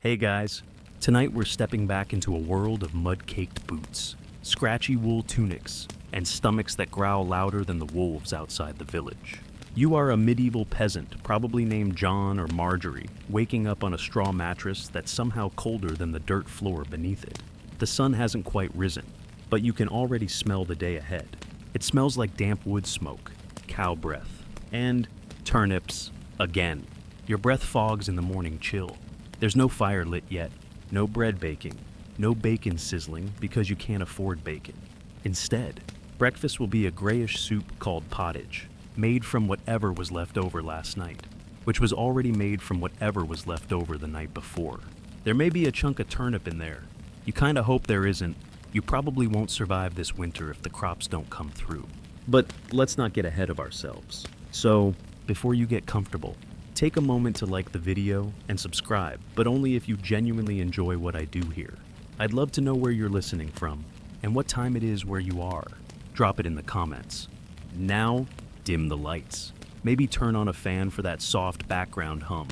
Hey guys, tonight we're stepping back into a world of mud-caked boots, scratchy wool tunics, and stomachs that growl louder than the wolves outside the village. You are a medieval peasant, probably named John or Marjorie, waking up on a straw mattress that's somehow colder than the dirt floor beneath it. The sun hasn't quite risen, but you can already smell the day ahead. It smells like damp wood smoke, cow breath, and turnips again. Your breath fogs in the morning chill. There's no fire lit yet, no bread baking, no bacon sizzling because you can't afford bacon. Instead, breakfast will be a grayish soup called pottage, made from whatever was left over last night, which was already made from whatever was left over the night before. There may be a chunk of turnip in there. You kinda hope there isn't. You probably won't survive this winter if the crops don't come through. But let's not get ahead of ourselves. So, before you get comfortable, take a moment to like the video and subscribe, but only if you genuinely enjoy what I do here. I'd love to know where you're listening from and what time it is where you are. Drop it in the comments. Now, dim the lights. Maybe turn on a fan for that soft background hum.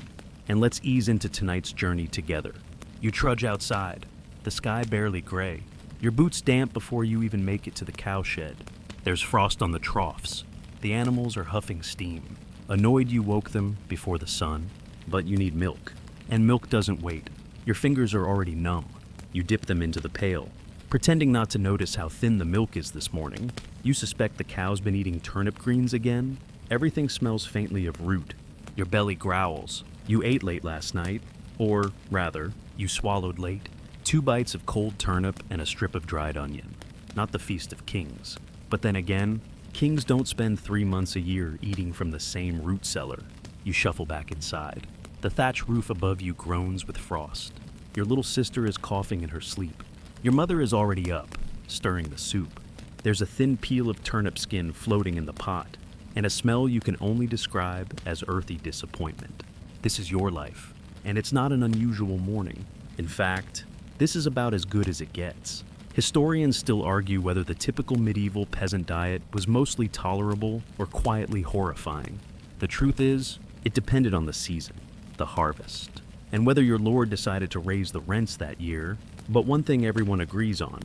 And let's ease into tonight's journey together. You trudge outside, the sky barely gray. Your boots damp before you even make it to the cowshed. There's frost on the troughs. The animals are huffing steam. Annoyed you woke them before the sun, but you need milk. And milk doesn't wait. Your fingers are already numb. You dip them into the pail, pretending not to notice how thin the milk is this morning. You suspect the cow's been eating turnip greens again. Everything smells faintly of root. Your belly growls. You ate late last night, or rather, you swallowed late. 2 bites of cold turnip and a strip of dried onion. Not the feast of kings. But then again, kings don't spend 3 months a year eating from the same root cellar. You shuffle back inside. The thatch roof above you groans with frost. Your little sister is coughing in her sleep. Your mother is already up, stirring the soup. There's a thin peel of turnip skin floating in the pot, and a smell you can only describe as earthy disappointment. This is your life, and it's not an unusual morning. In fact, this is about as good as it gets. Historians still argue whether the typical medieval peasant diet was mostly tolerable or quietly horrifying. The truth is, it depended on the season, the harvest, and whether your lord decided to raise the rents that year. But one thing everyone agrees on,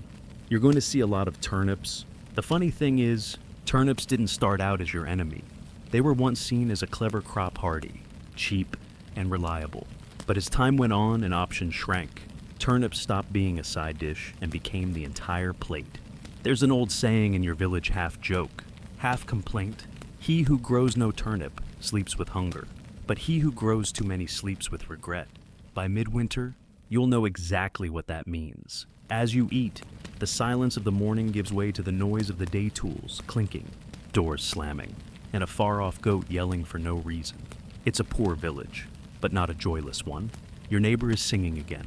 you're going to see a lot of turnips. The funny thing is, turnips didn't start out as your enemy. They were once seen as a clever crop hardy, cheap, and reliable. But as time went on and options shrank, turnips stopped being a side dish and became the entire plate. There's an old saying in your village, half joke, half complaint. He who grows no turnip sleeps with hunger, but he who grows too many sleeps with regret. By midwinter, you'll know exactly what that means. As you eat, the silence of the morning gives way to the noise of the day tools clinking, doors slamming, and a far-off goat yelling for no reason. It's a poor village, but not a joyless one. Your neighbor is singing again.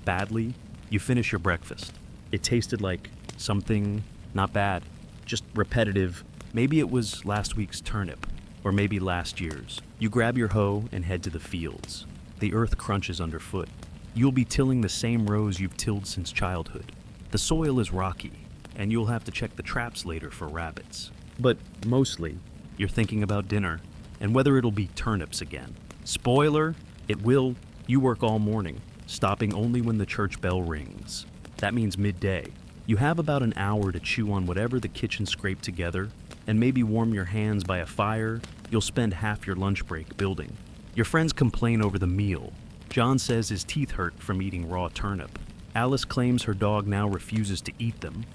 Badly, you finish your breakfast. It tasted like something not bad, just repetitive. Maybe it was last week's turnip, or maybe last year's. You grab your hoe and head to the fields. The earth crunches underfoot. You'll be tilling the same rows you've tilled since childhood. The soil is rocky, and you'll have to check the traps later for rabbits. But mostly, you're thinking about dinner, and whether it'll be turnips again. Spoiler, it will. You work all morning, stopping only when the church bell rings. That means midday. You have about an hour to chew on whatever the kitchen scraped together, and maybe warm your hands by a fire you'll spend half your lunch break building. Your friends complain over the meal. John says his teeth hurt from eating raw turnip. Alice claims her dog now refuses to eat them.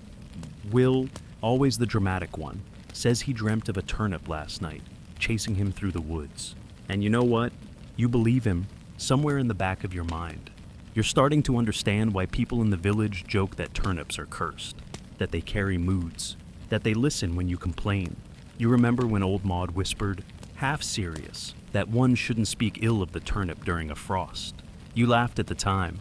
Will, always the dramatic one, says he dreamt of a turnip last night, chasing him through the woods. And you know what? You believe him, somewhere in the back of your mind. You're starting to understand why people in the village joke that turnips are cursed, that they carry moods, that they listen when you complain. You remember when old Maud whispered, half serious, that one shouldn't speak ill of the turnip during a frost. You laughed at the time.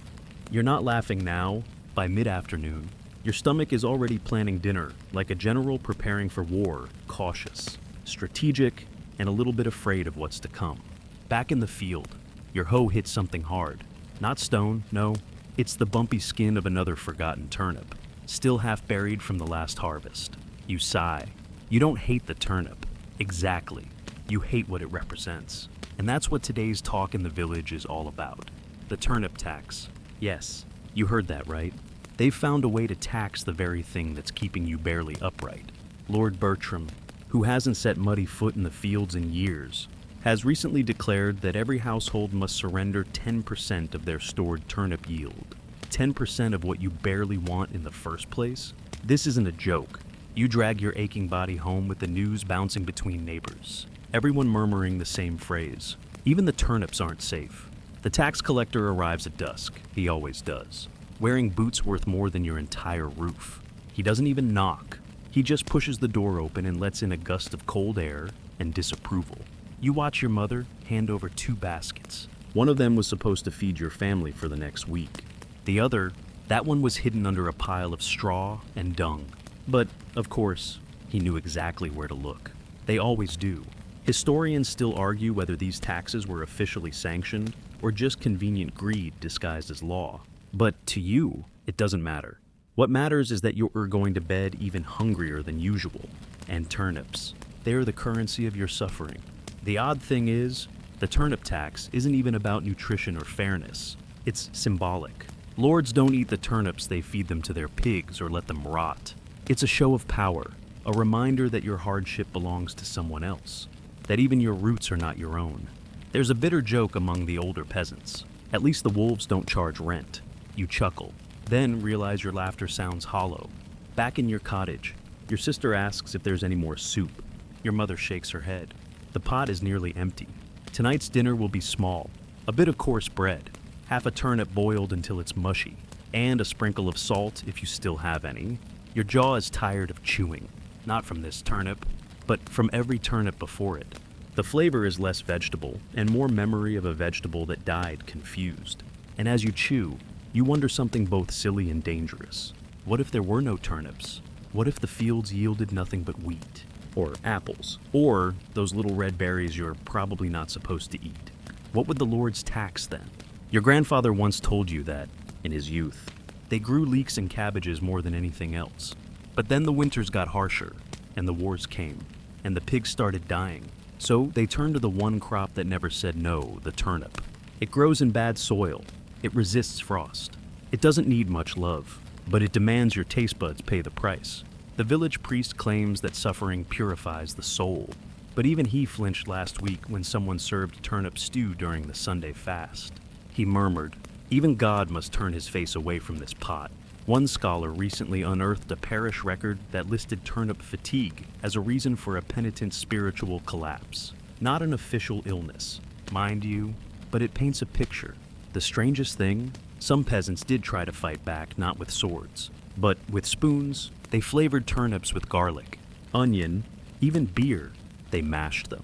You're not laughing now. By mid-afternoon, your stomach is already planning dinner, like a general preparing for war, cautious, strategic, and a little bit afraid of what's to come. Back in the field, your hoe hits something hard. Not stone, no, it's the bumpy skin of another forgotten turnip, still half buried from the last harvest. You sigh. You don't hate the turnip. Exactly. You hate what it represents. And that's what today's talk in the village is all about. The turnip tax. Yes, you heard that right. They've found a way to tax the very thing that's keeping you barely upright. Lord Bertram, who hasn't set muddy foot in the fields in years, has recently declared that every household must surrender 10% of their stored turnip yield. 10% of what you barely want in the first place? This isn't a joke. You drag your aching body home with the news bouncing between neighbors, everyone murmuring the same phrase. Even the turnips aren't safe. The tax collector arrives at dusk, he always does, wearing boots worth more than your entire roof. He doesn't even knock. He just pushes the door open and lets in a gust of cold air and disapproval. You watch your mother hand over 2 baskets. One of them was supposed to feed your family for the next week. The other, that one was hidden under a pile of straw and dung. But, of course, he knew exactly where to look. They always do. Historians still argue whether these taxes were officially sanctioned or just convenient greed disguised as law. But to you, it doesn't matter. What matters is that you're going to bed even hungrier than usual. And turnips, they're the currency of your suffering. The odd thing is, the turnip tax isn't even about nutrition or fairness. It's symbolic. Lords don't eat the turnips, they feed them to their pigs or let them rot. It's a show of power, a reminder that your hardship belongs to someone else, that even your roots are not your own. There's a bitter joke among the older peasants. At least the wolves don't charge rent. You chuckle, then realize your laughter sounds hollow. Back in your cottage, your sister asks if there's any more soup. Your mother shakes her head. The pot is nearly empty. Tonight's dinner will be small. A bit of coarse bread, half a turnip boiled until it's mushy, and a sprinkle of salt if you still have any. Your jaw is tired of chewing, not from this turnip, but from every turnip before it. The flavor is less vegetable and more memory of a vegetable that died confused. And as you chew, you wonder something both silly and dangerous. What if there were no turnips? What if the fields yielded nothing but wheat? Or apples? Or those little red berries you're probably not supposed to eat? What would the Lord's tax then? Your grandfather once told you that, in his youth, they grew leeks and cabbages more than anything else. But then the winters got harsher, and the wars came, and the pigs started dying. So they turned to the one crop that never said no, the turnip. It grows in bad soil. It resists frost. It doesn't need much love, but it demands your taste buds pay the price. The village priest claims that suffering purifies the soul, but even he flinched last week when someone served turnip stew during the Sunday fast. He murmured, "Even God must turn his face away from this pot." One scholar recently unearthed a parish record that listed turnip fatigue as a reason for a penitent's spiritual collapse. Not an official illness, mind you, but it paints a picture. The strangest thing, some peasants did try to fight back, not with swords, but with spoons. They flavored turnips with garlic, onion, even beer. They mashed them,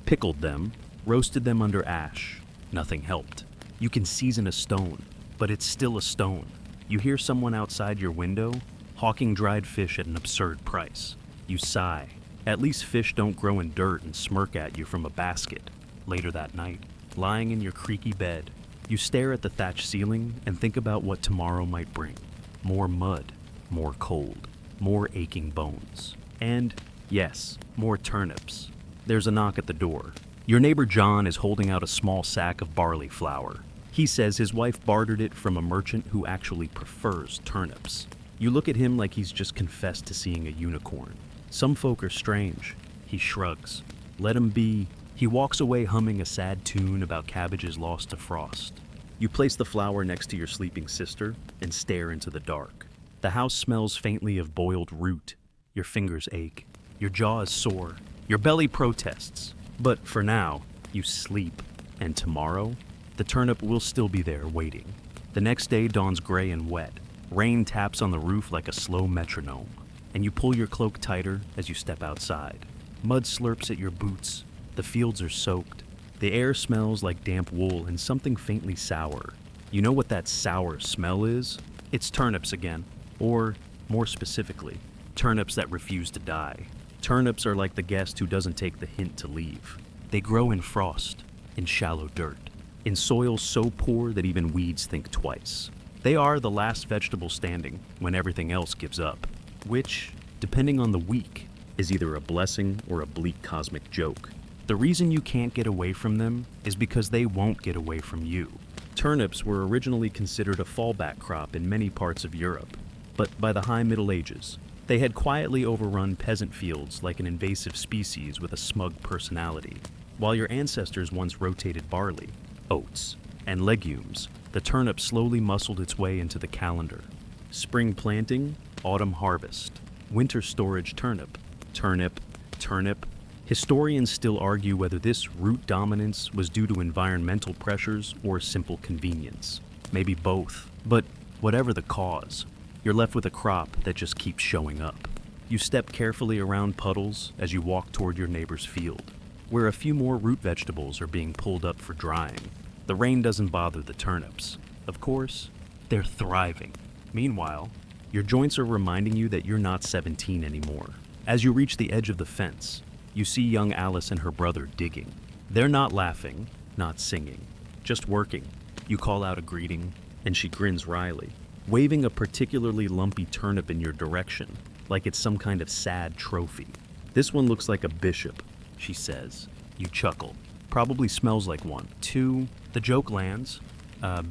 pickled them, roasted them under ash. Nothing helped. You can season a stone, but it's still a stone. You hear someone outside your window, hawking dried fish at an absurd price. You sigh. At least fish don't grow in dirt and smirk at you from a basket. Later that night, lying in your creaky bed, you stare at the thatched ceiling and think about what tomorrow might bring. More mud, more cold, more aching bones. And, yes, more turnips. There's a knock at the door. Your neighbor John is holding out a small sack of barley flour. He says his wife bartered it from a merchant who actually prefers turnips. You look at him like he's just confessed to seeing a unicorn. Some folk are strange. He shrugs. Let him be. He walks away humming a sad tune about cabbages lost to frost. You place the flour next to your sleeping sister and stare into the dark. The house smells faintly of boiled root. Your fingers ache. Your jaw is sore. Your belly protests. But for now, you sleep. And tomorrow, the turnip will still be there waiting. The next day dawns gray and wet. Rain taps on the roof like a slow metronome, and you pull your cloak tighter as you step outside. Mud slurps at your boots. The fields are soaked. The air smells like damp wool and something faintly sour. You know what that sour smell is? It's turnips again. Or, more specifically, turnips that refuse to die. Turnips are like the guest who doesn't take the hint to leave. They grow in frost, in shallow dirt, in soil so poor that even weeds think twice. They are the last vegetable standing when everything else gives up, which, depending on the week, is either a blessing or a bleak cosmic joke. The reason you can't get away from them is because they won't get away from you. Turnips were originally considered a fallback crop in many parts of Europe, but by the High Middle Ages, they had quietly overrun peasant fields like an invasive species with a smug personality. While your ancestors once rotated barley, oats, and legumes, the turnip slowly muscled its way into the calendar. Spring planting, autumn harvest, winter storage turnip, turnip, turnip. Historians still argue whether this root dominance was due to environmental pressures or simple convenience. Maybe both. But whatever the cause, you're left with a crop that just keeps showing up. You step carefully around puddles as you walk toward your neighbor's field, where a few more root vegetables are being pulled up for drying. The rain doesn't bother the turnips. Of course, they're thriving. Meanwhile, your joints are reminding you that you're not 17 anymore. As you reach the edge of the fence, you see young Alice and her brother digging. They're not laughing, not singing, just working. You call out a greeting, and she grins wryly, waving a particularly lumpy turnip in your direction, like it's some kind of sad trophy. "This one looks like a bishop," she says. You chuckle. "Probably smells like one." Two, the joke lands,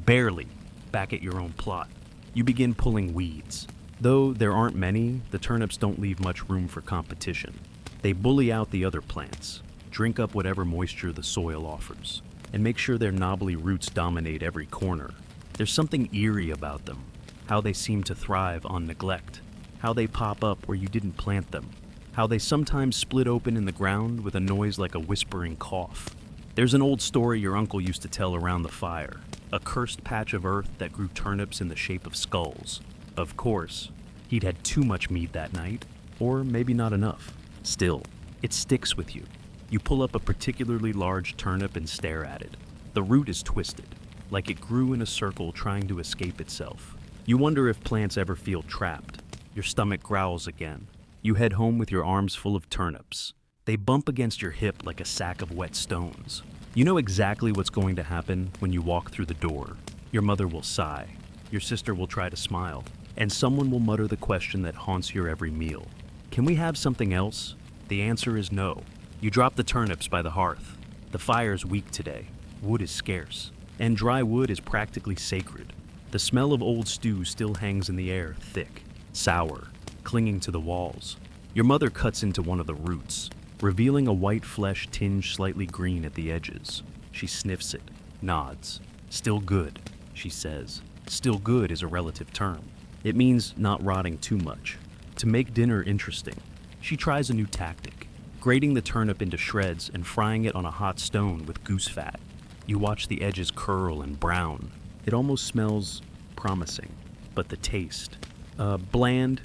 barely, back at your own plot. You begin pulling weeds. Though there aren't many, the turnips don't leave much room for competition. They bully out the other plants, drink up whatever moisture the soil offers, and make sure their knobbly roots dominate every corner. There's something eerie about them, how they seem to thrive on neglect, how they pop up where you didn't plant them, how they sometimes split open in the ground with a noise like a whispering cough. There's an old story your uncle used to tell around the fire, a cursed patch of earth that grew turnips in the shape of skulls. Of course, he'd had too much meat that night, or maybe not enough. Still, it sticks with you. You pull up a particularly large turnip and stare at it. The root is twisted, like it grew in a circle trying to escape itself. You wonder if plants ever feel trapped. Your stomach growls again. You head home with your arms full of turnips. They bump against your hip like a sack of wet stones. You know exactly what's going to happen when you walk through the door. Your mother will sigh. Your sister will try to smile. And someone will mutter the question that haunts your every meal. "Can we have something else?" The answer is no. You drop the turnips by the hearth. The fire's weak today. Wood is scarce. And dry wood is practically sacred. The smell of old stew still hangs in the air, thick, sour, clinging to the walls. Your mother cuts into one of the roots, revealing a white flesh tinged slightly green at the edges. She sniffs it, nods. "Still good," she says. Still good is a relative term. It means not rotting too much. To make dinner interesting, she tries a new tactic, grating the turnip into shreds and frying it on a hot stone with goose fat. You watch the edges curl and brown. It almost smells promising, but the taste, bland,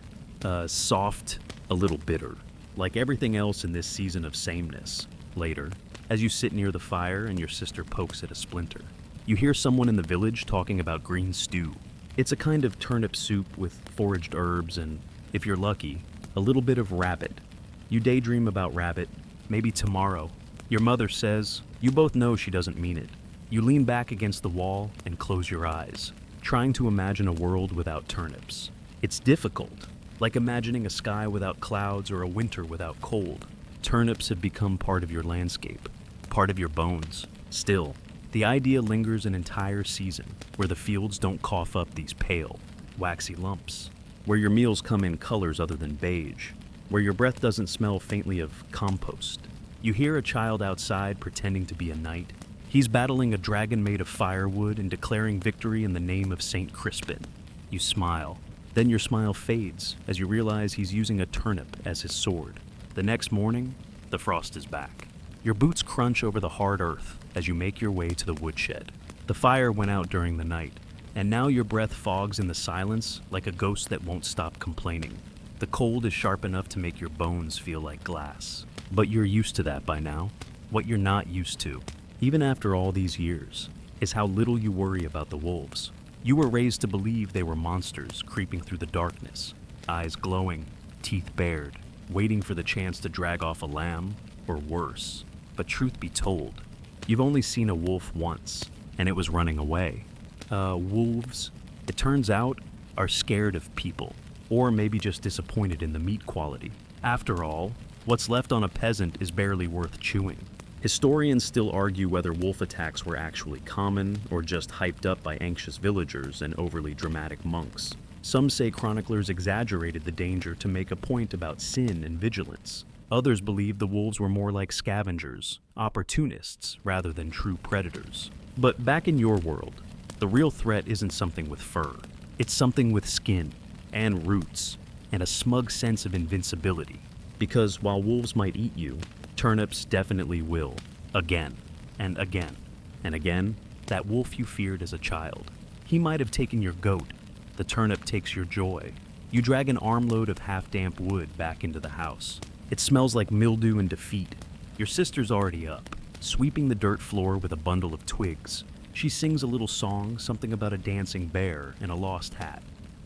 soft, a little bitter, like everything else in this season of sameness. Later, as you sit near the fire and your sister pokes at a splinter, you hear someone in the village talking about green stew. It's a kind of turnip soup with foraged herbs and, if you're lucky, a little bit of rabbit. You daydream about rabbit, maybe tomorrow. Your mother says, you both know she doesn't mean it. You lean back against the wall and close your eyes, trying to imagine a world without turnips. It's difficult, like imagining a sky without clouds or a winter without cold. Turnips have become part of your landscape, part of your bones. Still, the idea lingers an entire season where the fields don't cough up these pale, waxy lumps, where your meals come in colors other than beige, where your breath doesn't smell faintly of compost. You hear a child outside pretending to be a knight. He's battling a dragon made of firewood and declaring victory in the name of Saint Crispin. You smile. Then your smile fades as you realize he's using a turnip as his sword. The next morning, the frost is back. Your boots crunch over the hard earth as you make your way to the woodshed. The fire went out during the night, and now your breath fogs in the silence like a ghost that won't stop complaining. The cold is sharp enough to make your bones feel like glass. But you're used to that by now. What you're not used to, even after all these years, is how little you worry about the wolves. You were raised to believe they were monsters creeping through the darkness, eyes glowing, teeth bared, waiting for the chance to drag off a lamb, or worse. But truth be told, you've only seen a wolf once, and it was running away. Wolves, it turns out, are scared of people, or maybe just disappointed in the meat quality. After all, what's left on a peasant is barely worth chewing. Historians still argue whether wolf attacks were actually common or just hyped up by anxious villagers and overly dramatic monks. Some say chroniclers exaggerated the danger to make a point about sin and vigilance. Others believe the wolves were more like scavengers, opportunists, rather than true predators. But back in your world, the real threat isn't something with fur. It's something with skin and roots and a smug sense of invincibility. Because while wolves might eat you, turnips definitely will. Again and again and again, that wolf you feared as a child. He might have taken your goat. The turnip takes your joy. You drag an armload of half-damp wood back into the house. It smells like mildew and defeat. Your sister's already up, sweeping the dirt floor with a bundle of twigs. She sings a little song, something about a dancing bear and a lost hat.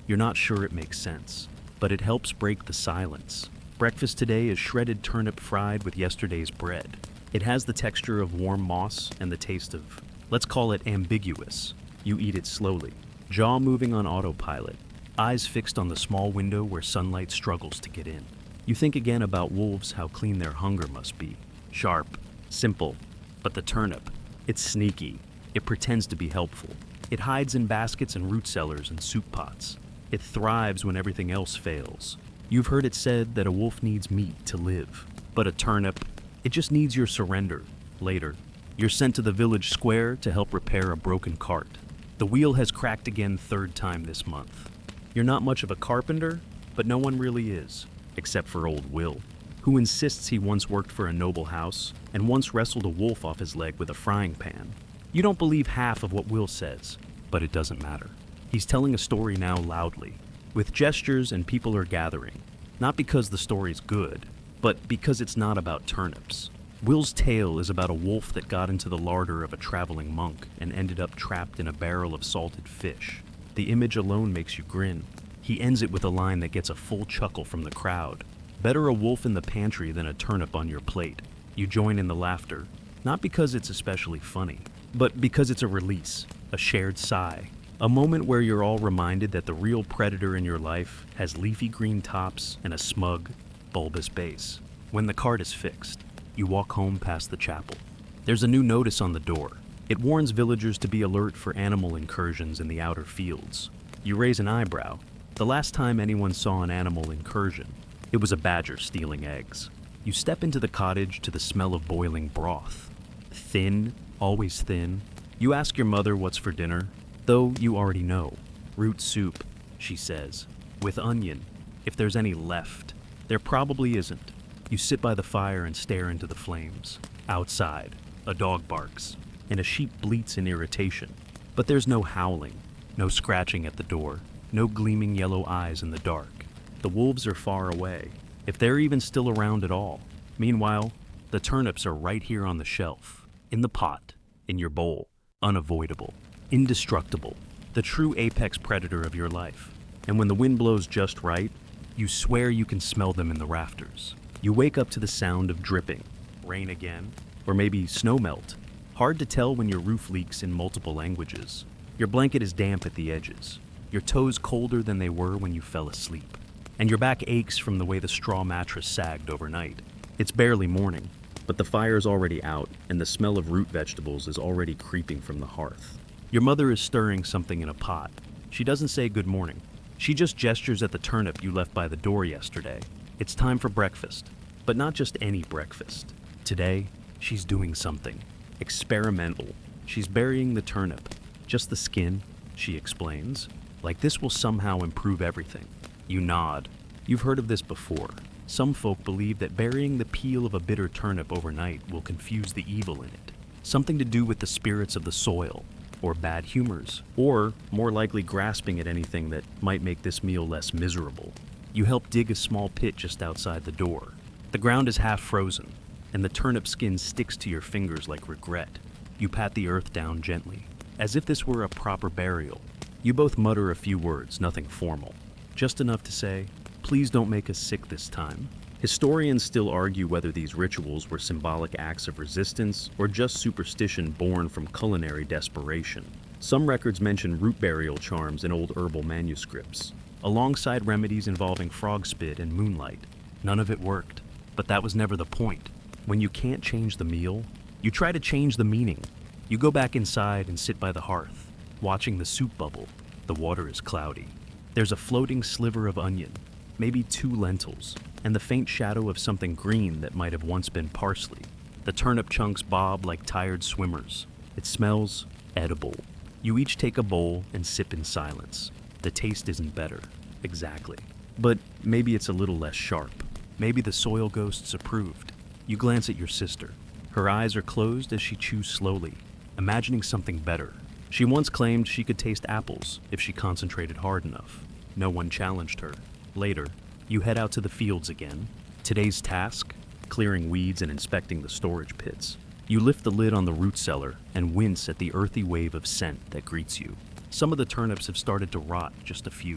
You're not sure it makes sense, but it helps break the silence. Breakfast today is shredded turnip fried with yesterday's bread. It has the texture of warm moss and the taste of, let's call it ambiguous. You eat it slowly, jaw moving on autopilot, eyes fixed on the small window where sunlight struggles to get in. You think again about wolves, how clean their hunger must be. Sharp, simple, but the turnip, it's sneaky. It pretends to be helpful. It hides in baskets and root cellars and soup pots. It thrives when everything else fails. You've heard it said that a wolf needs meat to live, but a turnip, it just needs your surrender. Later, you're sent to the village square to help repair a broken cart. The wheel has cracked again third time this month. You're not much of a carpenter, but no one really is, except for old Will, who insists he once worked for a noble house and once wrestled a wolf off his leg with a frying pan. You don't believe half of what Will says, but it doesn't matter. He's telling a story now loudly, with gestures, and people are gathering, not because the story's good, but because it's not about turnips. Will's tale is about a wolf that got into the larder of a traveling monk and ended up trapped in a barrel of salted fish. The image alone makes you grin. He ends it with a line that gets a full chuckle from the crowd. Better a wolf in the pantry than a turnip on your plate. You join in the laughter, not because it's especially funny, but because it's a release, a shared sigh. A moment where you're all reminded that the real predator in your life has leafy green tops and a smug, bulbous base. When the cart is fixed, you walk home past the chapel. There's a new notice on the door. It warns villagers to be alert for animal incursions in the outer fields. You raise an eyebrow. The last time anyone saw an animal incursion, it was a badger stealing eggs. You step into the cottage to the smell of boiling broth. Thin, always thin. You ask your mother what's for dinner, though you already know. Root soup, she says, with onion, if there's any left. There probably isn't. You sit by the fire and stare into the flames. Outside, a dog barks, and a sheep bleats in irritation. But there's no howling, no scratching at the door, no gleaming yellow eyes in the dark. The wolves are far away, if they're even still around at all. Meanwhile, the turnips are right here on the shelf, in the pot, in your bowl, unavoidable, indestructible, the true apex predator of your life. And when the wind blows just right, you swear you can smell them in the rafters. You wake up to the sound of dripping, rain again, or maybe snow melt. Hard to tell when your roof leaks in multiple languages. Your blanket is damp at the edges, your toes colder than they were when you fell asleep, and your back aches from the way the straw mattress sagged overnight. It's barely morning, but the fire's already out, and the smell of root vegetables is already creeping from the hearth. Your mother is stirring something in a pot. She doesn't say good morning. She just gestures at the turnip you left by the door yesterday. It's time for breakfast, but not just any breakfast. Today, she's doing something experimental. She's burying the turnip, just the skin, she explains, like this will somehow improve everything. You nod. You've heard of this before. Some folk believe that burying the peel of a bitter turnip overnight will confuse the evil in it. Something to do with the spirits of the soil, or bad humors, or more likely grasping at anything that might make this meal less miserable. You help dig a small pit just outside the door. The ground is half frozen, and the turnip skin sticks to your fingers like regret. You pat the earth down gently, as if this were a proper burial. You both mutter a few words, nothing formal, just enough to say, "Please don't make us sick this time." Historians still argue whether these rituals were symbolic acts of resistance or just superstition born from culinary desperation. Some records mention root burial charms in old herbal manuscripts, alongside remedies involving frog spit and moonlight. None of it worked, but that was never the point. When you can't change the meal, You try to change the meaning. You go back inside and sit by the hearth, watching the soup bubble. The water is cloudy. There's a floating sliver of onion, maybe 2 lentils, and the faint shadow of something green that might have once been parsley. The turnip chunks bob like tired swimmers. It smells edible. You each take a bowl and sip in silence. The taste isn't better, exactly. But maybe it's a little less sharp. Maybe the soil ghosts approved. You glance at your sister. Her eyes are closed as she chews slowly, imagining something better. She once claimed she could taste apples if she concentrated hard enough. No one challenged her. Later, you head out to the fields again. Today's task? Clearing weeds and inspecting the storage pits. You lift the lid on the root cellar and wince at the earthy wave of scent that greets you. Some of the turnips have started to rot, just a few,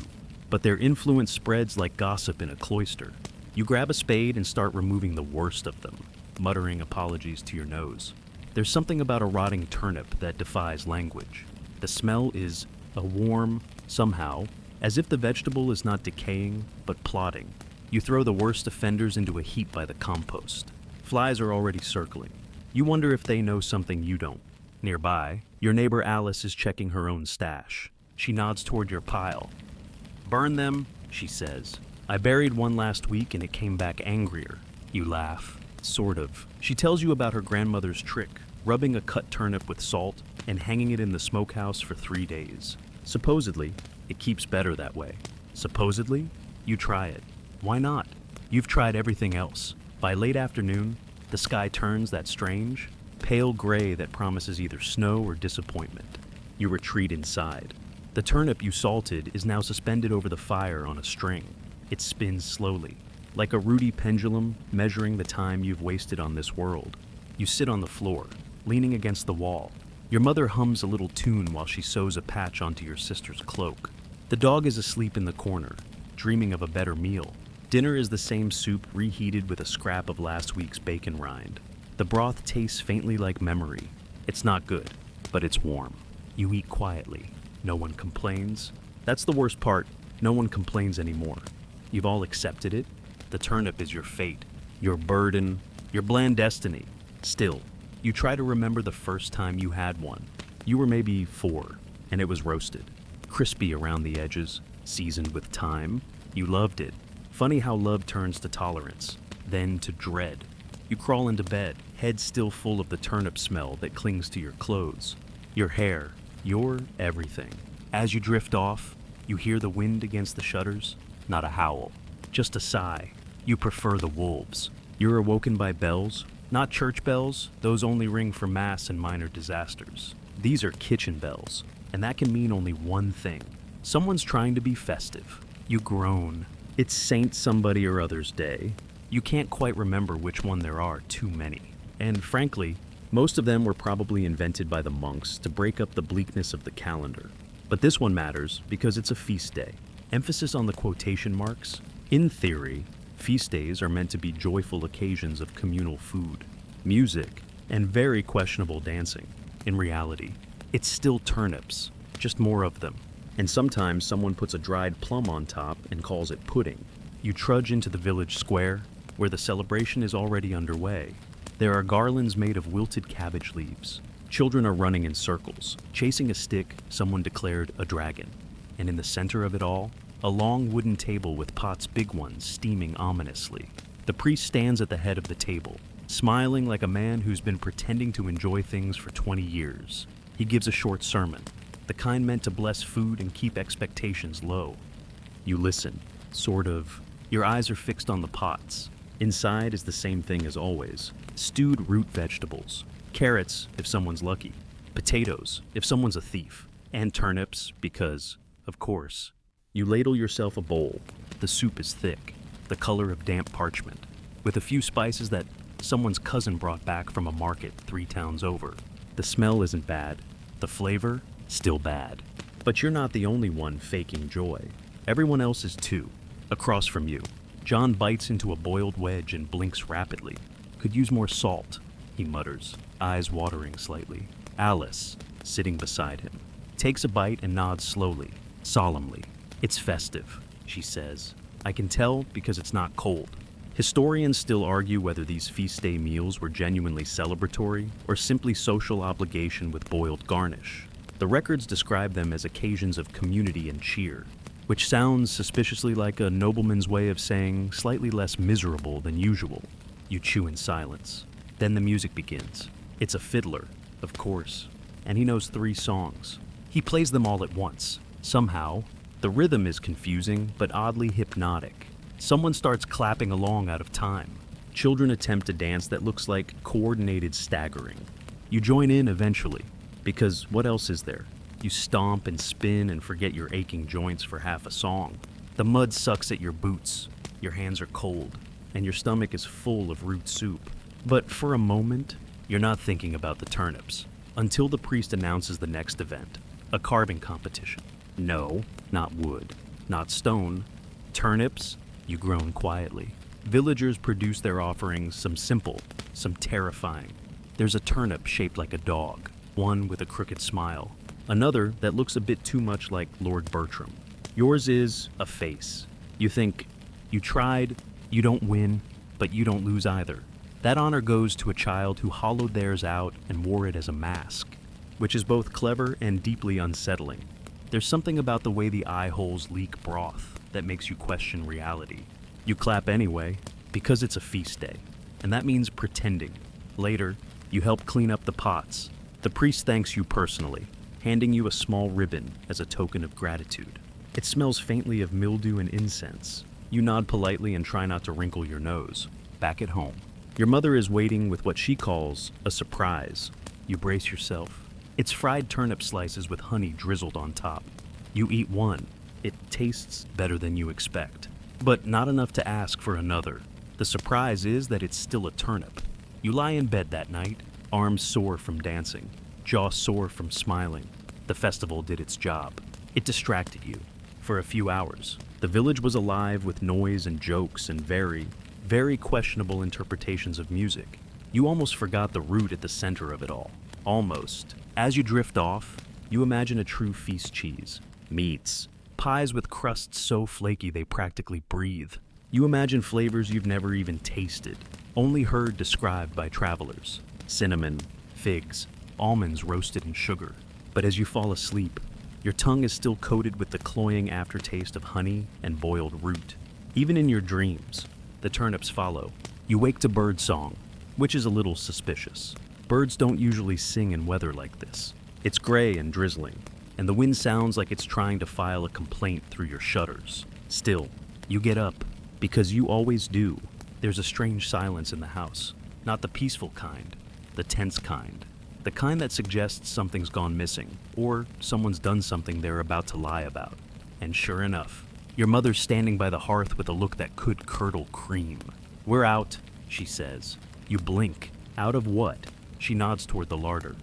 but their influence spreads like gossip in a cloister. You grab a spade and start removing the worst of them, muttering apologies to your nose. There's something about a rotting turnip that defies language. The smell is a warm, somehow, as if the vegetable is not decaying, but plotting. You throw the worst offenders into a heap by the compost. Flies are already circling. You wonder if they know something you don't. Nearby, your neighbor Alice is checking her own stash. She nods toward your pile. "Burn them," she says. "I buried one last week and it came back angrier." You laugh. Sort of. She tells you about her grandmother's trick, rubbing a cut turnip with salt and hanging it in the smokehouse for 3 days. Supposedly, it keeps better that way. Supposedly, you try it. Why not? You've tried everything else. By late afternoon, the sky turns that strange, pale gray that promises either snow or disappointment. You retreat inside. The turnip you salted is now suspended over the fire on a string. It spins slowly, like a ruddy pendulum measuring the time you've wasted on this world. You sit on the floor, leaning against the wall. Your mother hums a little tune while she sews a patch onto your sister's cloak. The dog is asleep in the corner, dreaming of a better meal. Dinner is the same soup reheated with a scrap of last week's bacon rind. The broth tastes faintly like memory. It's not good, but it's warm. You eat quietly. No one complains. That's the worst part. No one complains anymore. You've all accepted it. The turnip is your fate, your burden, your bland destiny. Still, you try to remember the first time you had one. You were maybe 4, and it was roasted. Crispy around the edges, seasoned with thyme. You loved it. Funny how love turns to tolerance, then to dread. You crawl into bed, head still full of the turnip smell that clings to your clothes. Your hair, your everything. As you drift off, you hear the wind against the shutters. Not a howl, just a sigh. You prefer the wolves. You're awoken by bells, not church bells. Those only ring for mass and minor disasters. These are kitchen bells, and that can mean only one thing. Someone's trying to be festive. You groan. It's Saint somebody or other's day. You can't quite remember which one there are too many. And frankly, most of them were probably invented by the monks to break up the bleakness of the calendar. But this one matters because it's a feast day. Emphasis on the quotation marks. In theory, feast days are meant to be joyful occasions of communal food, music, and very questionable dancing. In reality, it's still turnips, just more of them. And sometimes someone puts a dried plum on top and calls it pudding. You trudge into the village square, where the celebration is already underway. There are garlands made of wilted cabbage leaves. Children are running in circles, chasing a stick someone declared a dragon. And in the center of it all, a long wooden table with pots big ones steaming ominously. The priest stands at the head of the table, smiling like a man who's been pretending to enjoy things for 20 years. He gives a short sermon, the kind meant to bless food and keep expectations low. You listen, sort of. Your eyes are fixed on the pots. Inside is the same thing as always. Stewed root vegetables. Carrots, if someone's lucky. Potatoes, if someone's a thief. And turnips, because, of course. You ladle yourself a bowl. The soup is thick, the color of damp parchment, with a few spices that someone's cousin brought back from a market 3 towns over. The smell isn't bad. The flavor, still bad. But you're not the only one faking joy. Everyone else is too. Across from you, John bites into a boiled wedge and blinks rapidly. "Could use more salt," he mutters, eyes watering slightly. Alice, sitting beside him, takes a bite and nods slowly, solemnly. "It's festive," she says. "I can tell because it's not cold." Historians still argue whether these feast day meals were genuinely celebratory or simply social obligation with boiled garnish. The records describe them as occasions of community and cheer, which sounds suspiciously like a nobleman's way of saying slightly less miserable than usual. You chew in silence. Then the music begins. It's a fiddler, of course, and he knows 3 songs. He plays them all at once. Somehow, the rhythm is confusing but oddly hypnotic. Someone starts clapping along out of time. Children attempt a dance that looks like coordinated staggering. You join in eventually, because what else is there? You stomp and spin and forget your aching joints for half a song. The mud sucks at your boots, your hands are cold, and your stomach is full of root soup. But for a moment, you're not thinking about the turnips, until the priest announces the next event, a carving competition. No, not wood, not stone, turnips. You groan quietly. Villagers produce their offerings, some simple, some terrifying. There's a turnip shaped like a dog, one with a crooked smile, another that looks a bit too much like Lord Bertram. Yours is a face. You think, you tried, you don't win, but you don't lose either. That honor goes to a child who hollowed theirs out and wore it as a mask, which is both clever and deeply unsettling. There's something about the way the eye holes leak broth that makes you question reality. You clap anyway, because it's a feast day, and that means pretending. Later, you help clean up the pots. The priest thanks you personally, handing you a small ribbon as a token of gratitude. It smells faintly of mildew and incense. You nod politely and try not to wrinkle your nose. Back at home, your mother is waiting with what she calls a surprise. You brace yourself. It's fried turnip slices with honey drizzled on top. You eat one. It tastes better than you expect, but not enough to ask for another. The surprise is that it's still a turnip. You lie in bed that night, arms sore from dancing, jaw sore from smiling. The festival did its job. It distracted you. For a few hours, the village was alive with noise and jokes and very, very questionable interpretations of music. You almost forgot the root at the center of it all. Almost. As you drift off, you imagine a true feast cheese. Meats. Pies with crusts so flaky they practically breathe. You imagine flavors you've never even tasted, only heard described by travelers. Cinnamon, figs, almonds roasted in sugar. But as you fall asleep, your tongue is still coated with the cloying aftertaste of honey and boiled root. Even in your dreams, the turnips follow. You wake to bird song, which is a little suspicious. Birds don't usually sing in weather like this. It's gray and drizzling, and the wind sounds like it's trying to file a complaint through your shutters. Still, you get up, because you always do. There's a strange silence in the house, not the peaceful kind, the tense kind, the kind that suggests something's gone missing, or someone's done something they're about to lie about. And sure enough, your mother's standing by the hearth with a look that could curdle cream. "We're out," she says. You blink. Out of what? She nods toward the larder.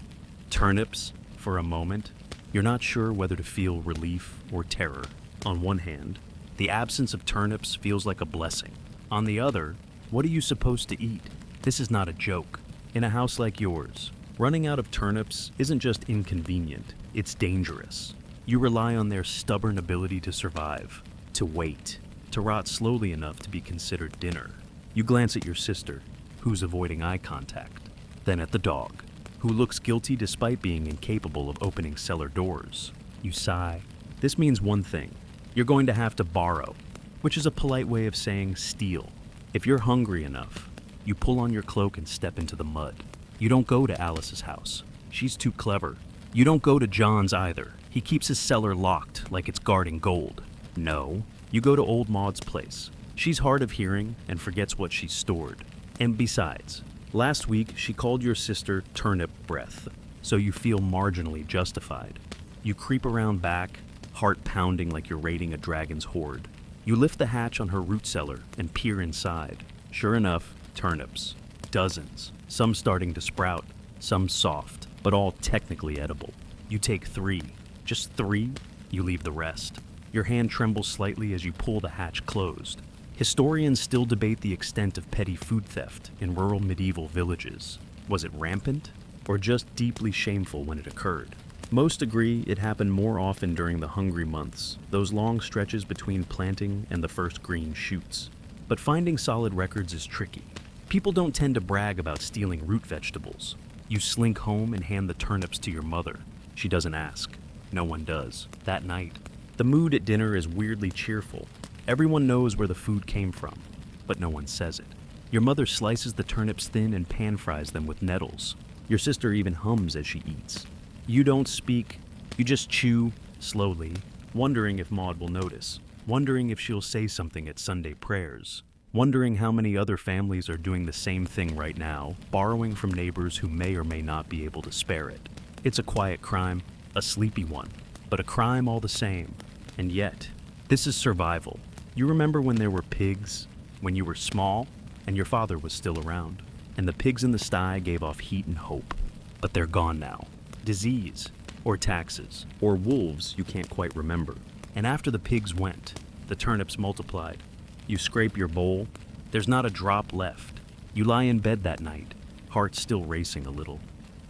Turnips, for a moment. You're not sure whether to feel relief or terror. On one hand, the absence of turnips feels like a blessing. On the other, what are you supposed to eat? This is not a joke. In a house like yours, running out of turnips isn't just inconvenient, it's dangerous. You rely on their stubborn ability to survive, to wait, to rot slowly enough to be considered dinner. You glance at your sister, who's avoiding eye contact, then at the dog, who looks guilty despite being incapable of opening cellar doors. You sigh. This means one thing. You're going to have to borrow, which is a polite way of saying steal. If you're hungry enough, you pull on your cloak and step into the mud. You don't go to Alice's house. She's too clever. You don't go to John's either. He keeps his cellar locked like it's guarding gold. No, you go to Old Maud's place. She's hard of hearing and forgets what she's stored. And besides, last week she called your sister Turnip Breath, so you feel marginally justified. You creep around back, heart pounding like you're raiding a dragon's hoard. You lift the hatch on her root cellar and peer inside. Sure enough, turnips. Dozens. Some starting to sprout, some soft, but all technically edible. You take 3. Just 3? You leave the rest. Your hand trembles slightly as you pull the hatch closed. Historians still debate the extent of petty food theft in rural medieval villages. Was it rampant, or just deeply shameful when it occurred? Most agree it happened more often during the hungry months, those long stretches between planting and the first green shoots. But finding solid records is tricky. People don't tend to brag about stealing root vegetables. You slink home and hand the turnips to your mother. She doesn't ask. No one does. That night, the mood at dinner is weirdly cheerful. Everyone knows where the food came from, but no one says it. Your mother slices the turnips thin and pan-fries them with nettles. Your sister even hums as she eats. You don't speak, you just chew, slowly, wondering if Maud will notice, wondering if she'll say something at Sunday prayers, wondering how many other families are doing the same thing right now, borrowing from neighbors who may or may not be able to spare it. It's a quiet crime, a sleepy one, but a crime all the same. And yet, this is survival. You remember when there were pigs, when you were small, and your father was still around, and the pigs in the sty gave off heat and hope. But they're gone now. Disease, or taxes, or wolves you can't quite remember. And after the pigs went, the turnips multiplied. You scrape your bowl, there's not a drop left. You lie in bed that night, heart still racing a little.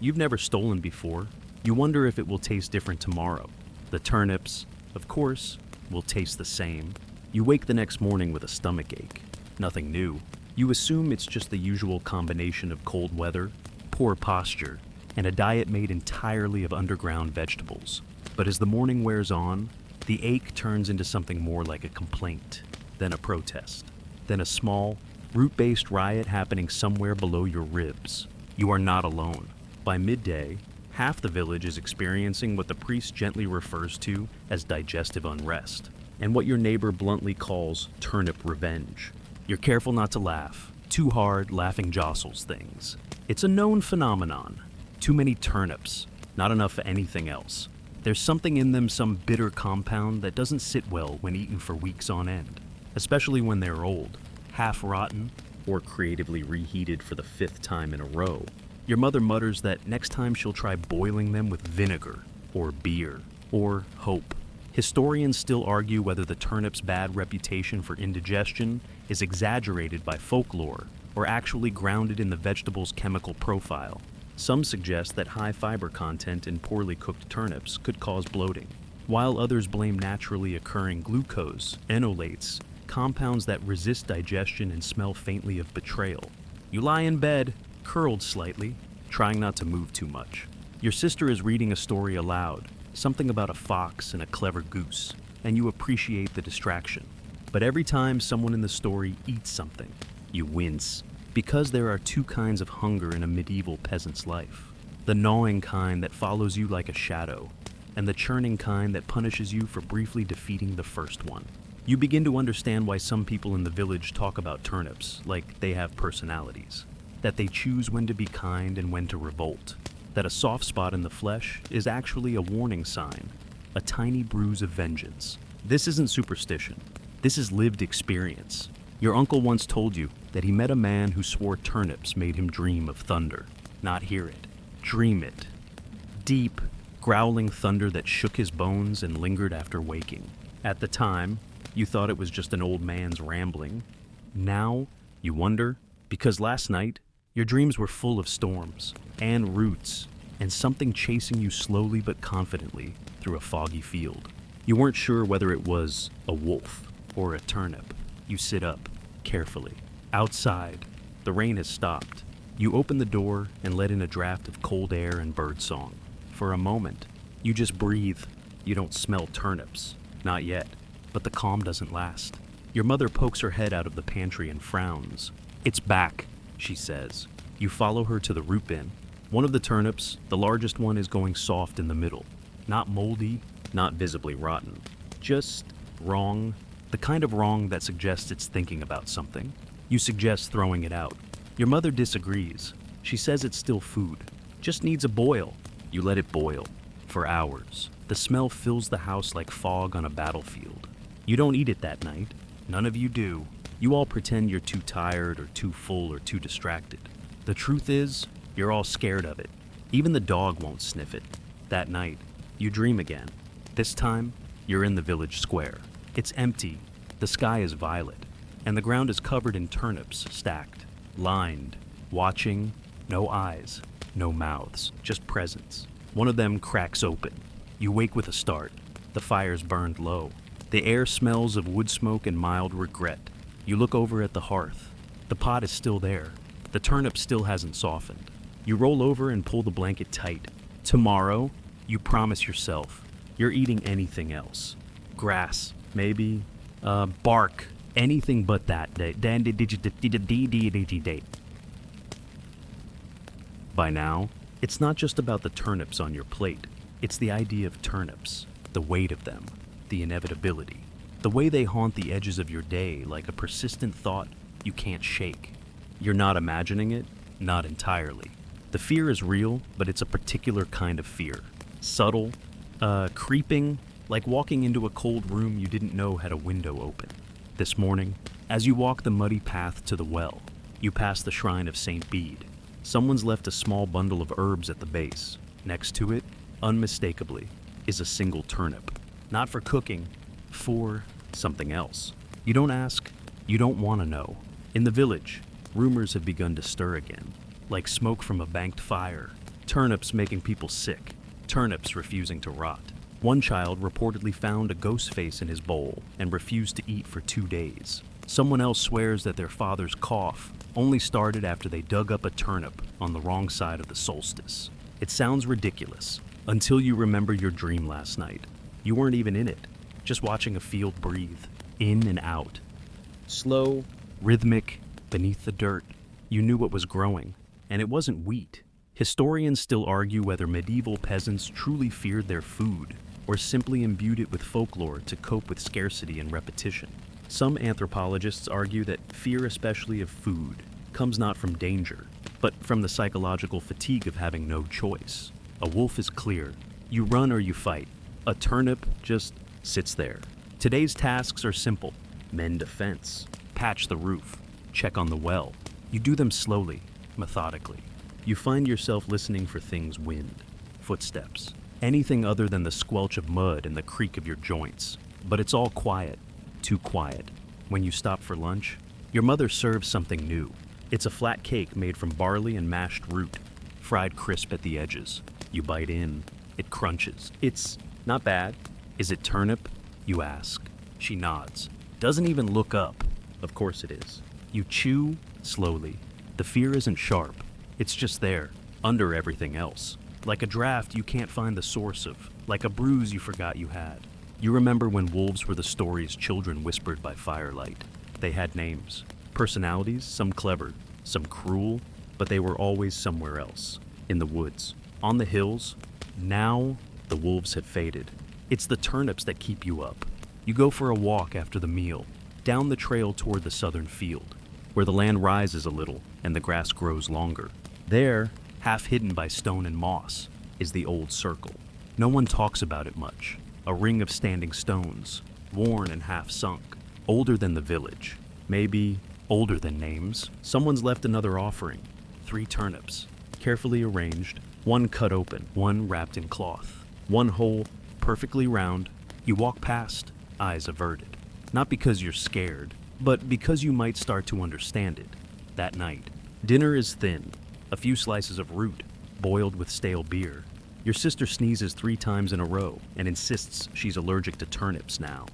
You've never stolen before. You wonder if it will taste different tomorrow. The turnips, of course, will taste the same. You wake the next morning with a stomach ache. Nothing new. You assume it's just the usual combination of cold weather, poor posture, and a diet made entirely of underground vegetables. But as the morning wears on, the ache turns into something more like a complaint, then a protest, then a small, root-based riot happening somewhere below your ribs. You are not alone. By midday, half the village is experiencing what the priest gently refers to as digestive unrest, and what your neighbor bluntly calls turnip revenge. You're careful not to laugh. Too hard, laughing jostles things. It's a known phenomenon. Too many turnips, not enough of anything else. There's something in them, some bitter compound that doesn't sit well when eaten for weeks on end, especially when they're old, half rotten, or creatively reheated for the 5th time in a row. Your mother mutters that next time she'll try boiling them with vinegar, or beer, or hope. Historians still argue whether the turnip's bad reputation for indigestion is exaggerated by folklore or actually grounded in the vegetable's chemical profile. Some suggest that high fiber content in poorly cooked turnips could cause bloating, while others blame naturally occurring glucose, enolates, compounds that resist digestion and smell faintly of betrayal. You lie in bed, curled slightly, trying not to move too much. Your sister is reading a story aloud, something about a fox and a clever goose, and you appreciate the distraction. But every time someone in the story eats something, you wince, because there are 2 kinds of hunger in a medieval peasant's life. The gnawing kind that follows you like a shadow, and the churning kind that punishes you for briefly defeating the first one. You begin to understand why some people in the village talk about turnips like they have personalities, that they choose when to be kind and when to revolt, that a soft spot in the flesh is actually a warning sign, a tiny bruise of vengeance. This isn't superstition. This is lived experience. Your uncle once told you that he met a man who swore turnips made him dream of thunder. Not hear it, dream it. Deep, growling thunder that shook his bones and lingered after waking. At the time, you thought it was just an old man's rambling. Now, you wonder, because last night, your dreams were full of storms, and roots, and something chasing you slowly but confidently through a foggy field. You weren't sure whether it was a wolf or a turnip. You sit up, carefully. Outside, the rain has stopped. You open the door and let in a draft of cold air and birdsong. For a moment, you just breathe. You don't smell turnips. Not yet. But the calm doesn't last. Your mother pokes her head out of the pantry and frowns. "It's back," she says. You follow her to the root bin. One of the turnips, the largest one, is going soft in the middle. Not moldy, not visibly rotten. Just wrong. The kind of wrong that suggests it's thinking about something. You suggest throwing it out. Your mother disagrees. She says it's still food. Just needs a boil. You let it boil. For hours. The smell fills the house like fog on a battlefield. You don't eat it that night. None of you do. You all pretend you're too tired or too full or too distracted. The truth is, you're all scared of it. Even the dog won't sniff it. That night, you dream again. This time, you're in the village square. It's empty. The sky is violet, and the ground is covered in turnips, stacked, lined, watching, no eyes, no mouths, just presence. One of them cracks open. You wake with a start. The fire's burned low. The air smells of wood smoke and mild regret. You look over at the hearth. The pot is still there. The turnip still hasn't softened. You roll over and pull the blanket tight. Tomorrow, you promise yourself, you're eating anything else. Grass, maybe, bark, anything but that. By now, it's not just about the turnips on your plate. It's the idea of turnips, the weight of them, the inevitability, the way they haunt the edges of your day like a persistent thought you can't shake. You're not imagining it, not entirely. The fear is real, but it's a particular kind of fear. Subtle, creeping, like walking into a cold room you didn't know had a window open. This morning, as you walk the muddy path to the well, you pass the shrine of St. Bede. Someone's left a small bundle of herbs at the base. Next to it, unmistakably, is a single turnip. Not for cooking, for something else. You don't ask, you don't want to know. In the village, rumors have begun to stir again, like smoke from a banked fire. Turnips making people sick, turnips refusing to rot. One child reportedly found a ghost face in his bowl and refused to eat for 2 days. Someone else swears that their father's cough only started after they dug up a turnip on the wrong side of the solstice. It sounds ridiculous until you remember your dream last night. You weren't even in it, just watching a field breathe, in and out. Slow, rhythmic, beneath the dirt. You knew what was growing, and it wasn't wheat. Historians still argue whether medieval peasants truly feared their food or simply imbued it with folklore to cope with scarcity and repetition. Some anthropologists argue that fear, especially of food, comes not from danger, but from the psychological fatigue of having no choice. A wolf is clear. You run or you fight. A turnip just sits there. Today's tasks are simple. Mend a fence, patch the roof, check on the well. You do them slowly, methodically. You find yourself listening for things: wind, footsteps, anything other than the squelch of mud and the creak of your joints. But it's all quiet. Too quiet. When you stop for lunch, your mother serves something new. It's a flat cake made from barley and mashed root, fried crisp at the edges. You bite in. It crunches. It's not bad. Is it turnip? You ask. She nods. Doesn't even look up. Of course it is. You chew slowly. The fear isn't sharp. It's just there, under everything else. Like a draft you can't find the source of. Like a bruise you forgot you had. You remember when wolves were the stories children whispered by firelight. They had names, personalities, some clever, some cruel, but they were always somewhere else, in the woods, on the hills. Now, the wolves have faded. It's the turnips that keep you up. You go for a walk after the meal, down the trail toward the southern field, where the land rises a little and the grass grows longer. There, half hidden by stone and moss, is the old circle. No one talks about it much. A ring of standing stones, worn and half sunk, older than the village, maybe older than names. Someone's left another offering, 3 turnips, carefully arranged, one cut open, one wrapped in cloth, one whole, perfectly round. You walk past, eyes averted, not because you're scared, but because you might start to understand it. That night, dinner is thin, a few slices of root, boiled with stale beer. Your sister sneezes 3 times in a row and insists she's allergic to turnips now.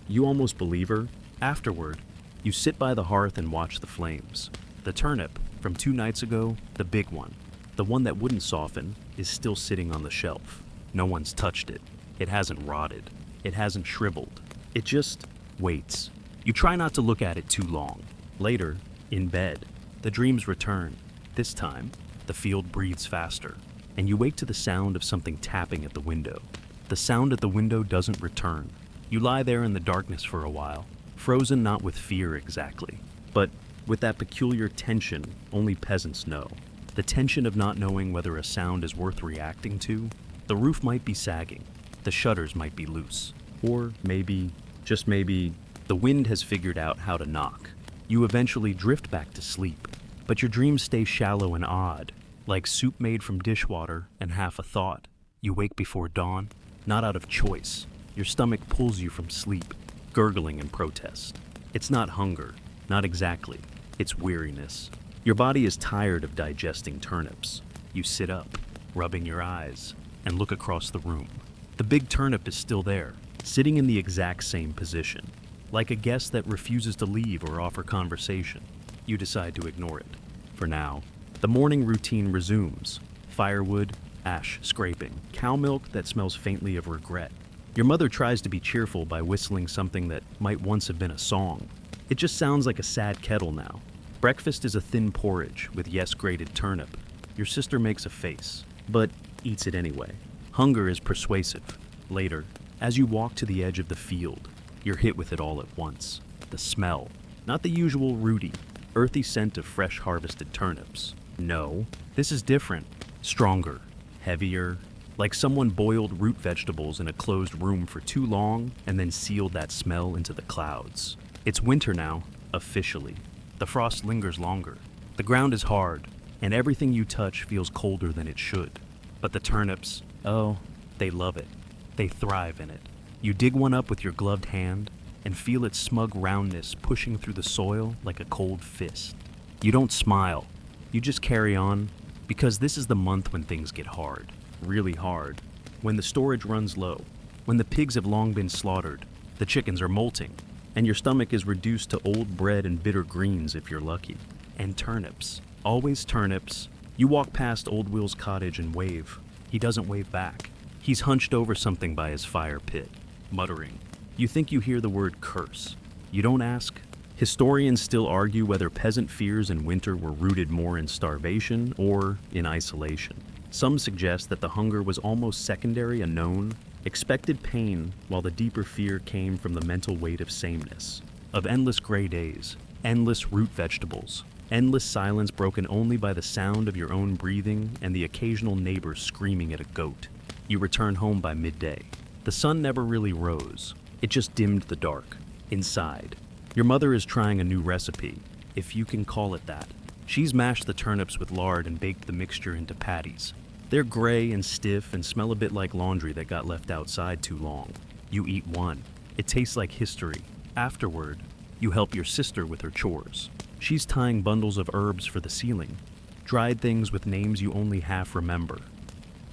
You almost believe her. Afterward, you sit by the hearth and watch the flames. The turnip from 2 nights ago, the big one, the one that wouldn't soften, is still sitting on the shelf. No one's touched it. It hasn't rotted. It hasn't shriveled. It just waits. You try not to look at it too long. Later, in bed, the dreams return. This time, the field breathes faster, and you wake to the sound of something tapping at the window. The sound at the window doesn't return. You lie there in the darkness for a while, frozen not with fear exactly, but with that peculiar tension only peasants know. The tension of not knowing whether a sound is worth reacting to. The roof might be sagging, the shutters might be loose, or maybe, just maybe, the wind has figured out how to knock. You eventually drift back to sleep, but your dreams stay shallow and odd, like soup made from dishwater and half a thought. You wake before dawn, not out of choice. Your stomach pulls you from sleep, gurgling in protest. It's not hunger, not exactly. It's weariness. Your body is tired of digesting turnips. You sit up, rubbing your eyes, and look across the room. The big turnip is still there, sitting in the exact same position. like a guest that refuses to leave or offer conversation. You decide to ignore it. For now, the morning routine resumes. Firewood, ash scraping, cow milk that smells faintly of regret. Your mother tries to be cheerful by whistling something that might once have been a song. It just sounds like a sad kettle now. Breakfast is a thin porridge with grated turnip. Your sister makes a face, but eats it anyway. Hunger is persuasive. Later, as you walk to the edge of the field, you're hit with it all at once. The smell. Not the usual rooty, earthy scent of fresh harvested turnips. No, this is different. Stronger, heavier, like someone boiled root vegetables in a closed room for too long and then sealed that smell into the clouds. It's winter now, officially. The frost lingers longer. The ground is hard, and everything you touch feels colder than it should. But the turnips, oh, they love it. They thrive in it. You dig one up with your gloved hand and feel its smug roundness pushing through the soil like a cold fist. You don't smile. You just carry on, because this is the month when things get hard. Really hard. When the storage runs low. When the pigs have long been slaughtered. The chickens are molting. And your stomach is reduced to old bread and bitter greens if you're lucky. And turnips. Always turnips. You walk past Old Will's cottage and wave. He doesn't wave back. He's hunched over something by his fire pit, muttering. You think you hear the word curse. You don't ask. Historians still argue whether peasant fears in winter were rooted more in starvation or in isolation. Some suggest that the hunger was almost secondary, a known, expected pain, while the deeper fear came from the mental weight of sameness, of endless gray days, endless root vegetables, endless silence broken only by the sound of your own breathing and the occasional neighbor screaming at a goat. You return home by midday. The sun never really rose. It just dimmed the dark. Inside, your mother is trying a new recipe, if you can call it that. She's mashed the turnips with lard and baked the mixture into patties. They're gray and stiff and smell a bit like laundry that got left outside too long. You eat one. It tastes like history. Afterward, you help your sister with her chores. She's tying bundles of herbs for the ceiling, dried things with names you only half remember.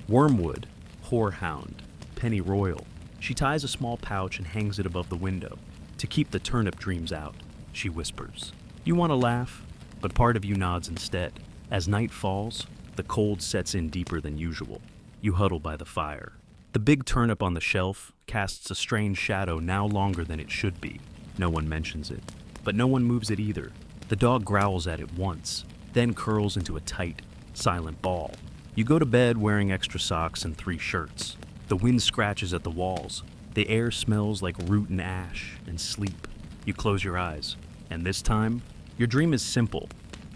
Wormwood, horehound, pennyroyal. She ties a small pouch and hangs it above the window. To keep the turnip dreams out, she whispers. You want to laugh, but part of you nods instead. As night falls, the cold sets in deeper than usual. You huddle by the fire. The big turnip on the shelf casts a strange shadow now longer than it should be. No one mentions it, but no one moves it either. The dog growls at it once, then curls into a tight, silent ball. You go to bed wearing extra socks and 3 shirts. The wind scratches at the walls. The air smells like root and ash and sleep. You close your eyes, and this time, your dream is simple.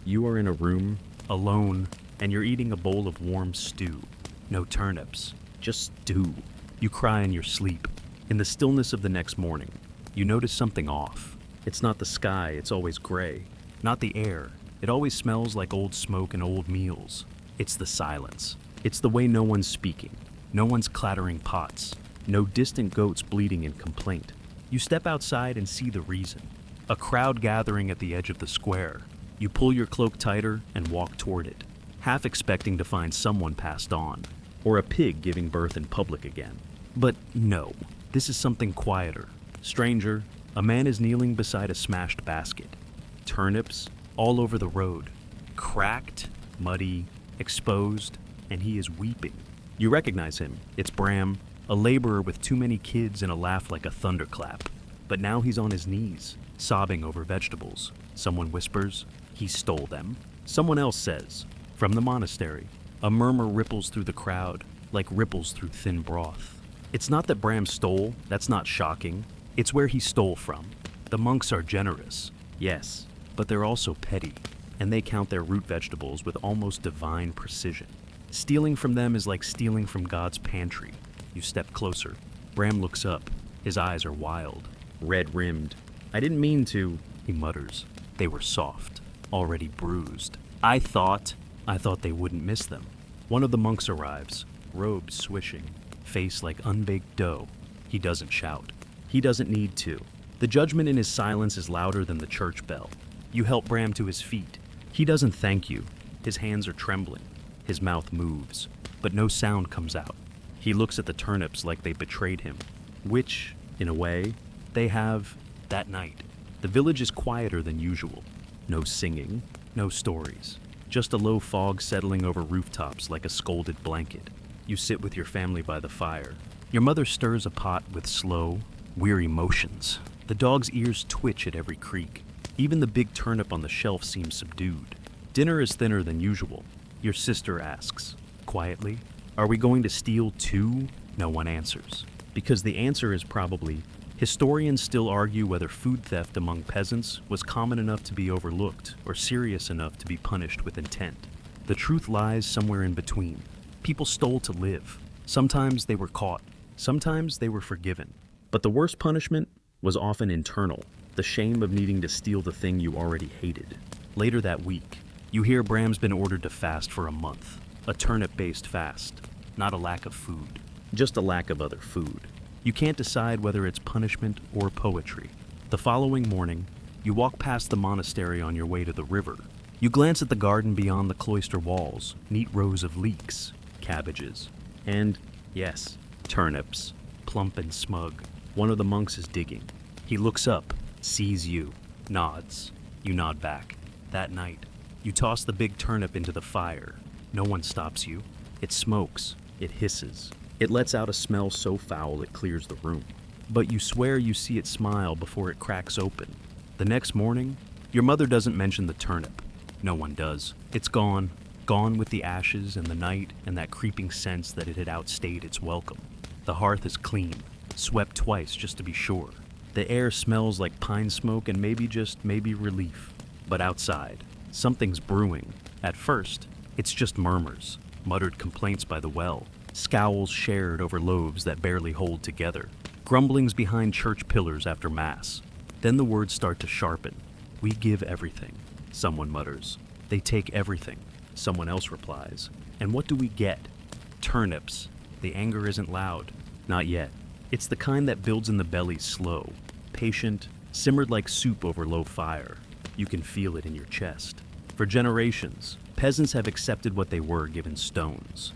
You are in a room, alone, and you're eating a bowl of warm stew. No turnips, just stew. You cry in your sleep. In the stillness of the next morning, you notice something off. It's not the sky, it's always gray. Not the air, it always smells like old smoke and old meals. It's the silence. It's the way no one's speaking. No one's clattering pots. No distant goats bleating in complaint. You step outside and see the reason. A crowd gathering at the edge of the square. You pull your cloak tighter and walk toward it, half expecting to find someone passed on, or a pig giving birth in public again. But no, this is something quieter. Stranger, a man is kneeling beside a smashed basket. Turnips all over the road. Cracked, muddy, exposed, and he is weeping. You recognize him. It's Bram, a laborer with too many kids and a laugh like a thunderclap. But now he's on his knees, sobbing over vegetables. Someone whispers, he stole them. Someone else says, from the monastery. A murmur ripples through the crowd, like ripples through thin broth. It's not that Bram stole, that's not shocking. It's where he stole from. The monks are generous, yes, but they're also petty, and they count their root vegetables with almost divine precision. Stealing from them is like stealing from God's pantry. You step closer. Bram looks up. His eyes are wild, red-rimmed. I didn't mean to, he mutters. They were soft, already bruised. I thought they wouldn't miss them. One of the monks arrives, robes swishing, face like unbaked dough. He doesn't shout. He doesn't need to. The judgment in his silence is louder than the church bell. You help Bram to his feet. He doesn't thank you. His hands are trembling. His mouth moves, but no sound comes out. He looks at the turnips like they betrayed him, which, in a way, they have That night, the village is quieter than usual. No singing, no stories. Just a low fog settling over rooftops like a scolded blanket. You sit with your family by the fire. Your mother stirs a pot with slow, weary motions. The dog's ears twitch at every creak. Even the big turnip on the shelf seems subdued. Dinner is thinner than usual. Your sister asks, quietly, "Are we going to steal too?" No one answers. Because the answer is probably, historians still argue whether food theft among peasants was common enough to be overlooked or serious enough to be punished with intent. The truth lies somewhere in between. People stole to live. Sometimes they were caught. Sometimes they were forgiven. But the worst punishment was often internal, the shame of needing to steal the thing you already hated. Later that week, you hear Bram's been ordered to fast for a month. A turnip-based fast. Not a lack of food, just a lack of other food. You can't decide whether it's punishment or poetry. The following morning, you walk past the monastery on your way to the river. You glance at the garden beyond the cloister walls, neat rows of leeks, cabbages, and, yes, turnips, plump and smug. One of the monks is digging. He looks up, sees you, nods. You nod back. That night, you toss the big turnip into the fire. No one stops you. It smokes. It hisses. It lets out a smell so foul it clears the room. But you swear you see it smile before it cracks open. The next morning, your mother doesn't mention the turnip. No one does. It's gone. Gone with the ashes and the night and that creeping sense that it had outstayed its welcome. The hearth is clean, swept twice just to be sure. The air smells like pine smoke and maybe relief. But outside, something's brewing. At first, it's just murmurs, muttered complaints by the well, scowls shared over loaves that barely hold together, grumblings behind church pillars after Mass. Then the words start to sharpen. "We give everything," someone mutters. "They take everything," someone else replies. "And what do we get?" Turnips. The anger isn't loud. Not yet. It's the kind that builds in the belly slow, patient, simmered like soup over low fire. You can feel it in your chest. For generations, peasants have accepted what they were given stones.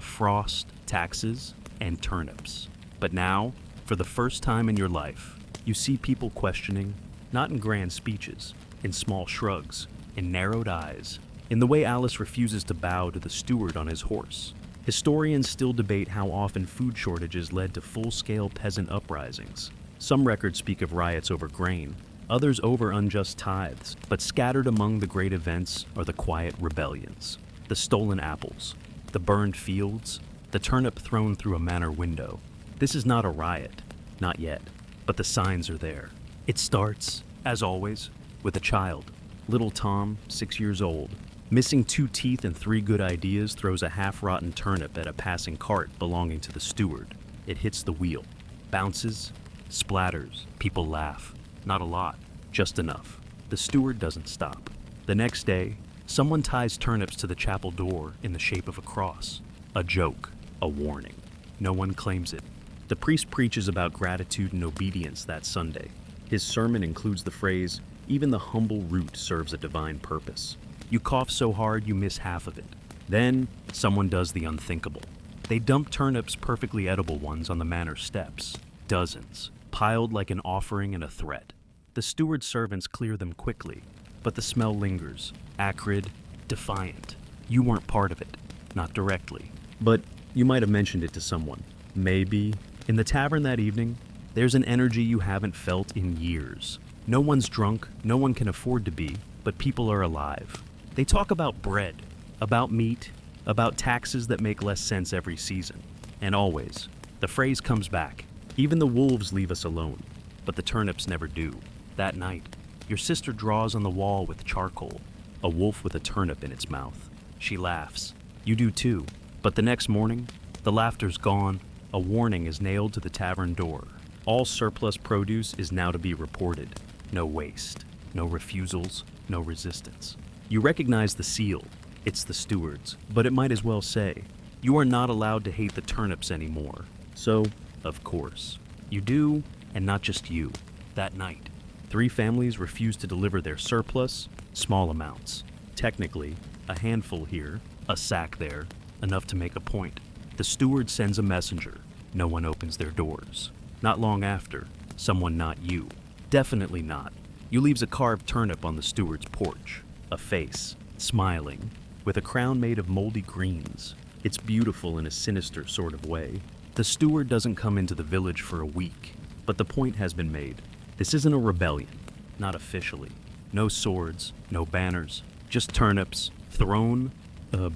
Frost, taxes, and turnips. But now, for the first time in your life, you see people questioning, not in grand speeches, in small shrugs, in narrowed eyes, in the way Alice refuses to bow to the steward on his horse. Historians still debate how often food shortages led to full-scale peasant uprisings. Some records speak of riots over grain, others over unjust tithes, but scattered among the great events are the quiet rebellions. The stolen apples, the burned fields, the turnip thrown through a manor window. This is not a riot, not yet, but the signs are there. It starts, as always, with a child. Little Tom, 6 years old, missing 2 teeth and 3 good ideas, throws a half-rotten turnip at a passing cart belonging to the steward. It hits the wheel, bounces, splatters. People laugh. Not a lot, just enough. The steward doesn't stop. The next day, someone ties turnips to the chapel door in the shape of a cross. A joke, a warning. No one claims it. The priest preaches about gratitude and obedience that Sunday. His sermon includes the phrase, "Even the humble root serves a divine purpose." You cough so hard you miss half of it. Then, someone does the unthinkable. They dump turnips, perfectly edible ones, on the manor steps. Dozens, piled like an offering and a threat. The steward's servants clear them quickly, but the smell lingers, acrid, defiant. You weren't part of it, not directly, but you might have mentioned it to someone. Maybe. In the tavern that evening, there's an energy you haven't felt in years. No one's drunk, no one can afford to be, but people are alive. They talk about bread, about meat, about taxes that make less sense every season. And always, the phrase comes back. Even the wolves leave us alone, but the turnips never do. That night, your sister draws on the wall with charcoal, a wolf with a turnip in its mouth. She laughs. You do too. But the next morning, the laughter's gone. A warning is nailed to the tavern door. All surplus produce is now to be reported. No waste, no refusals, no resistance. You recognize the seal. It's the steward's, but it might as well say, you are not allowed to hate the turnips anymore. So, of course, you do, and not just you. That night, 3 families refuse to deliver their surplus, small amounts. Technically, a handful here, a sack there, enough to make a point. The steward sends a messenger. No one opens their doors. Not long after, someone not you Definitely not. You leaves a carved turnip on the steward's porch. A face, smiling, with a crown made of moldy greens. It's beautiful in a sinister sort of way. The steward doesn't come into the village for a week, but the point has been made. This isn't a rebellion, not officially. No swords, no banners, just turnips, thrown,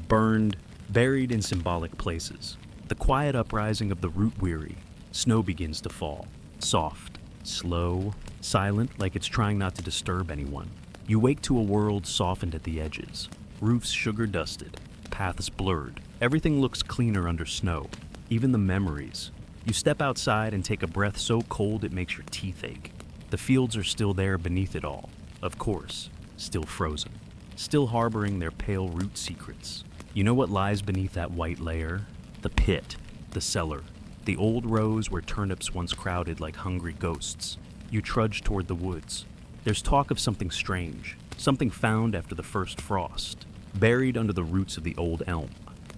burned, buried in symbolic places. The quiet uprising of the root-weary. Snow begins to fall. Soft, slow, silent, like it's trying not to disturb anyone. You wake to a world softened at the edges. Roofs sugar-dusted, paths blurred. Everything looks cleaner under snow, even the memories. You step outside and take a breath so cold it makes your teeth ache. The fields are still there beneath it all, of course, still frozen, still harboring their pale root secrets. You know what lies beneath that white layer? The pit, the cellar, the old rows where turnips once crowded like hungry ghosts. You trudge toward the woods. There's talk of something strange, something found after the first frost, buried under the roots of the old elm.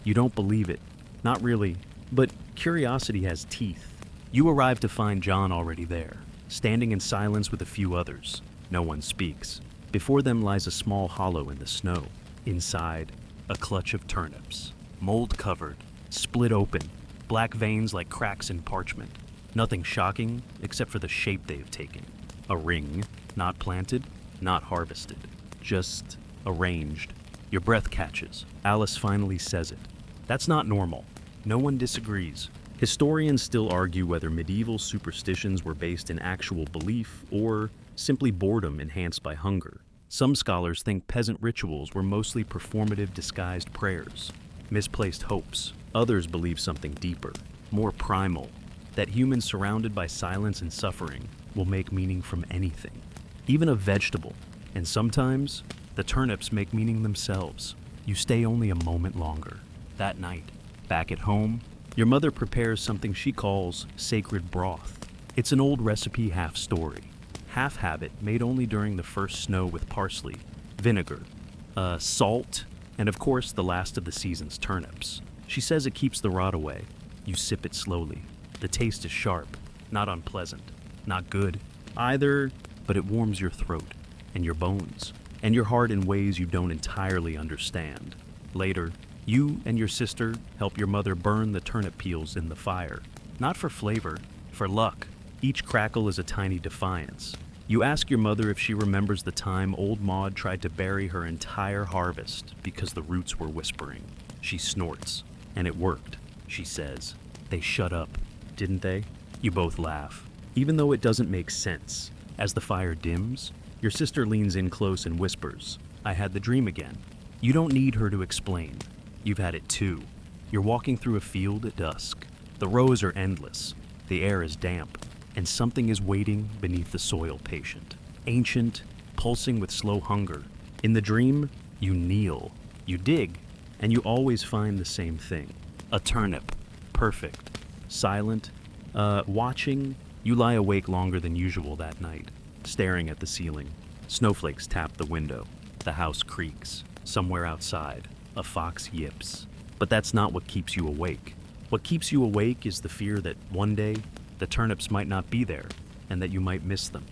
You don't believe it, not really, but curiosity has teeth. You arrive to find John already there, standing in silence with a few others. No one speaks. Before them lies a small hollow in the snow. Inside, a clutch of turnips, mold-covered, split open, black veins like cracks in parchment. Nothing shocking except for the shape they've taken. A ring, not planted, not harvested, just arranged. Your breath catches. Alice finally says it. That's not normal. No one disagrees. Historians still argue whether medieval superstitions were based in actual belief or simply boredom enhanced by hunger. Some scholars think peasant rituals were mostly performative disguised prayers, misplaced hopes. Others believe something deeper, more primal, that humans surrounded by silence and suffering will make meaning from anything, even a vegetable. And sometimes, the turnips make meaning themselves. You stay only a moment longer. That night, back at home, your mother prepares something she calls sacred broth. It's an old recipe half story, half habit made only during the first snow with parsley, vinegar, salt, and of course the last of the season's turnips. She says it keeps the rot away. You sip it slowly. The taste is sharp, not unpleasant, not good either, but it warms your throat and your bones and your heart in ways you don't entirely understand. Later, you and your sister help your mother burn the turnip peels in the fire. Not for flavor, for luck. Each crackle is a tiny defiance. You ask your mother if she remembers the time old Maud tried to bury her entire harvest because the roots were whispering. She snorts. And it worked, she says. They shut up, didn't they? You both laugh, even though it doesn't make sense. As the fire dims, your sister leans in close and whispers, "I had the dream again." You don't need her to explain. You've had it too. You're walking through a field at dusk. The rows are endless. The air is damp, and something is waiting beneath the soil patient. Ancient, pulsing with slow hunger. In the dream, you kneel. You dig, and you always find the same thing. A turnip. Perfect. Silent. Watching. You lie awake longer than usual that night, staring at the ceiling. Snowflakes tap the window. The house creaks. Somewhere outside, a fox yips. But that's not what keeps you awake. What keeps you awake is the fear that one day, the turnips might not be there, and that you might miss them.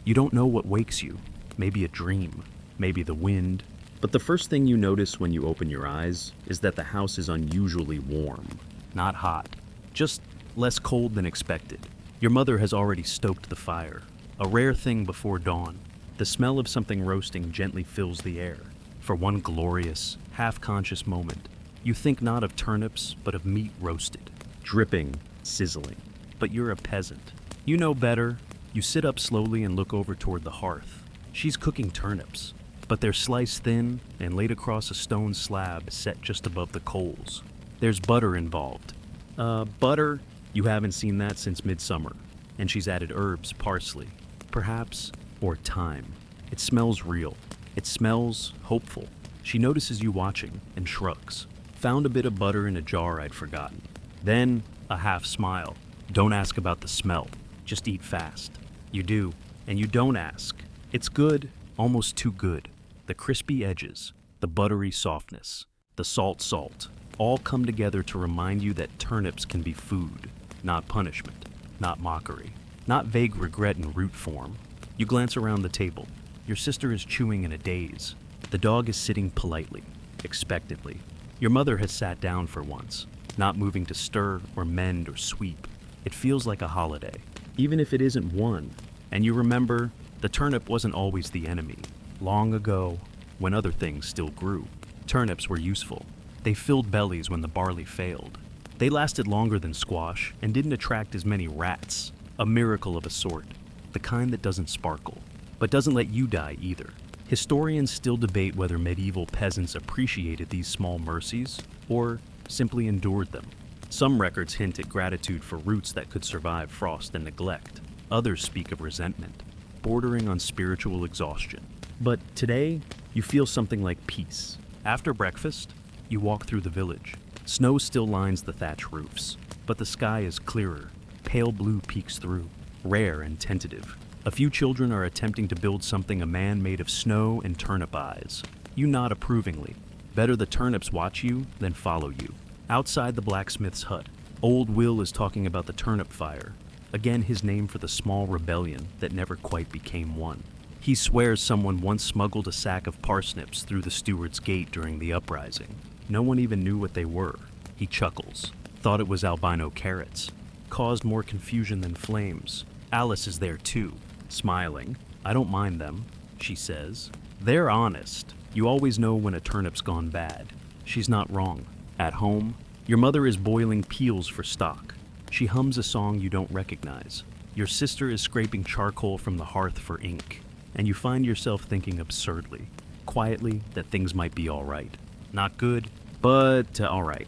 You don't know what wakes you. Maybe a dream. Maybe the wind. But the first thing you notice when you open your eyes is that the house is unusually warm. Not hot. Just less cold than expected. Your mother has already stoked the fire. A rare thing before dawn. The smell of something roasting gently fills the air. For one glorious, half-conscious moment, you think not of turnips, but of meat roasted, dripping, sizzling. But you're a peasant. You know better. You sit up slowly and look over toward the hearth. She's cooking turnips, but they're sliced thin and laid across a stone slab set just above the coals. There's butter involved. Butter? You haven't seen that since midsummer. And she's added herbs, parsley, perhaps, or thyme. It smells real. It smells hopeful. She notices you watching and shrugs. Found a bit of butter in a jar I'd forgotten. Then, a half smile. Don't ask about the smell. Just eat fast. You do, and you don't ask. It's good, almost too good. The crispy edges, the buttery softness, the salt, all come together to remind you that turnips can be food, not punishment, not mockery, not vague regret in root form. You glance around the table. Your sister is chewing in a daze. The dog is sitting politely, expectantly. Your mother has sat down for once, not moving to stir or mend or sweep. It feels like a holiday, even if it isn't one. And you remember, the turnip wasn't always the enemy. Long ago, when other things still grew, turnips were useful. They filled bellies when the barley failed. They lasted longer than squash and didn't attract as many rats. A miracle of a sort, the kind that doesn't sparkle, but doesn't let you die either. Historians still debate whether medieval peasants appreciated these small mercies or simply endured them. Some records hint at gratitude for roots that could survive frost and neglect. Others speak of resentment, bordering on spiritual exhaustion. But today, you feel something like peace. After breakfast, you walk through the village. Snow still lines the thatch roofs, but the sky is clearer. Pale blue peeks through, rare and tentative. A few children are attempting to build something a man made of snow and turnip eyes. You nod approvingly. Better the turnips watch you than follow you. Outside the blacksmith's hut, old Will is talking about the turnip fire. Again, his name for the small rebellion that never quite became one. He swears someone once smuggled a sack of parsnips through the steward's gate during the uprising. No one even knew what they were. He chuckles. Thought it was albino carrots. Caused more confusion than flames. Alice is there too, smiling. I don't mind them, she says. They're honest. You always know when a turnip's gone bad. She's not wrong. At home, your mother is boiling peels for stock. She hums a song you don't recognize. Your sister is scraping charcoal from the hearth for ink. And you find yourself thinking absurdly, quietly, that things might be all right. Not good, but all right.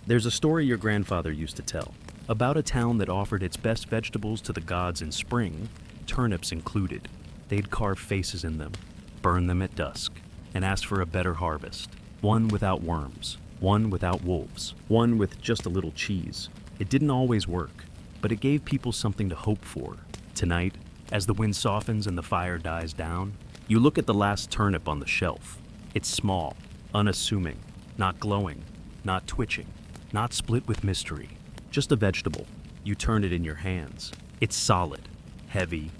There's a story your grandfather used to tell about a town that offered its best vegetables to the gods in spring, turnips included. They'd carve faces in them, burn them at dusk, and ask for a better harvest. One without worms, one without wolves, one with just a little cheese. It didn't always work, but it gave people something to hope for. Tonight, as the wind softens and the fire dies down, you look at the last turnip on the shelf. It's small, unassuming, not glowing, not twitching, not split with mystery. Just a vegetable. You turn it in your hands. It's solid, heavy,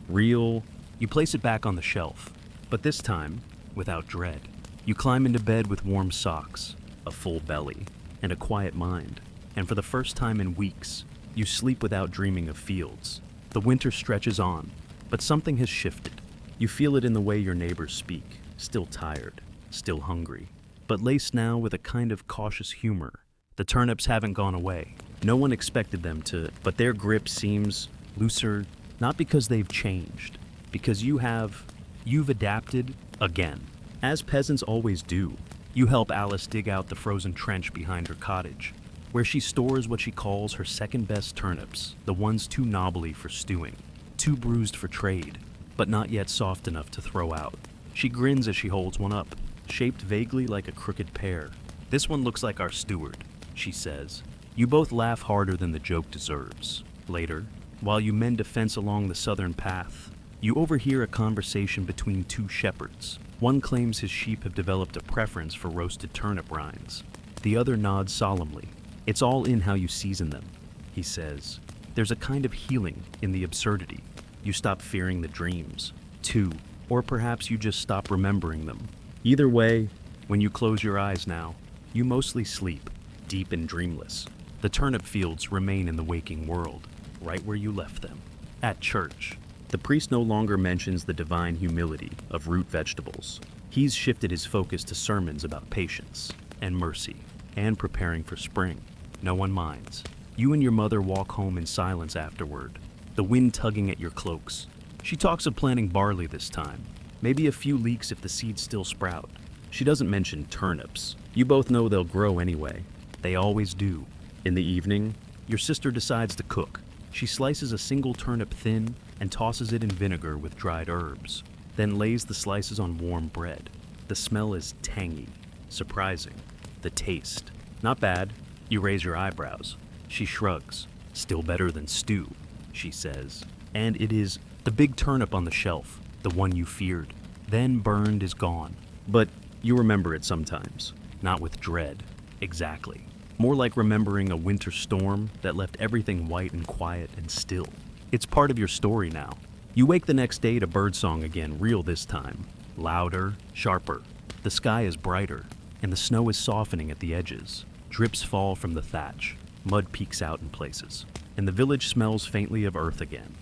real. You place it back on the shelf, but this time, without dread. You climb into bed with warm socks, a full belly, and a quiet mind. And for the first time in weeks, you sleep without dreaming of fields. The winter stretches on, but something has shifted. You feel it in the way your neighbors speak, still tired, still hungry, but laced now with a kind of cautious humor. The turnips haven't gone away. No one expected them to, but their grip seems looser, not because they've changed, because you've adapted again. As peasants always do, you help Alice dig out the frozen trench behind her cottage, where she stores what she calls her second-best turnips, the ones too knobbly for stewing, too bruised for trade, but not yet soft enough to throw out. She grins as she holds one up, shaped vaguely like a crooked pear. This one looks like our steward, she says. You both laugh harder than the joke deserves. Later, while you mend a fence along the southern path, you overhear a conversation between two shepherds. One claims his sheep have developed a preference for roasted turnip rinds. The other nods solemnly. It's all in how you season them, he says. There's a kind of healing in the absurdity. You stop fearing the dreams, too, or perhaps you just stop remembering them. Either way, when you close your eyes now, you mostly sleep, deep and dreamless. The turnip fields remain in the waking world, right where you left them. At church, the priest no longer mentions the divine humility of root vegetables. He's shifted his focus to sermons about patience and mercy and preparing for spring. No one minds. You and your mother walk home in silence afterward, the wind tugging at your cloaks. She talks of planting barley this time, maybe a few leeks if the seeds still sprout. She doesn't mention turnips. You both know they'll grow anyway. They always do. In the evening, your sister decides to cook. She slices a single turnip thin and tosses it in vinegar with dried herbs, then lays the slices on warm bread. The smell is tangy, surprising. The taste, not bad. You raise your eyebrows. She shrugs. Still better than stew, she says. And it is the big turnip on the shelf, the one you feared. Then burned is gone. But you remember it sometimes, not with dread. Exactly. More like remembering a winter storm that left everything white and quiet and still. It's part of your story now. You wake the next day to birdsong again, real this time. Louder, sharper. The sky is brighter, and the snow is softening at the edges. Drips fall from the thatch. Mud peeks out in places. And the village smells faintly of earth again.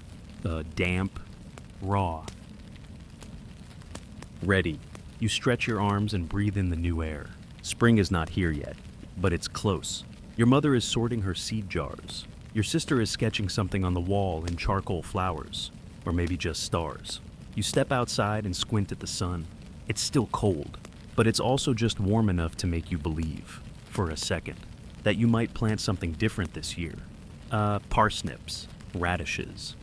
Damp, raw. Ready. You stretch your arms and breathe in the new air. Spring is not here yet, but it's close. Your mother is sorting her seed jars. Your sister is sketching something on the wall in charcoal flowers, or maybe just stars. You step outside and squint at the sun. It's still cold, but it's also just warm enough to make you believe, for a second, that you might plant something different this year. Parsnips, radishes,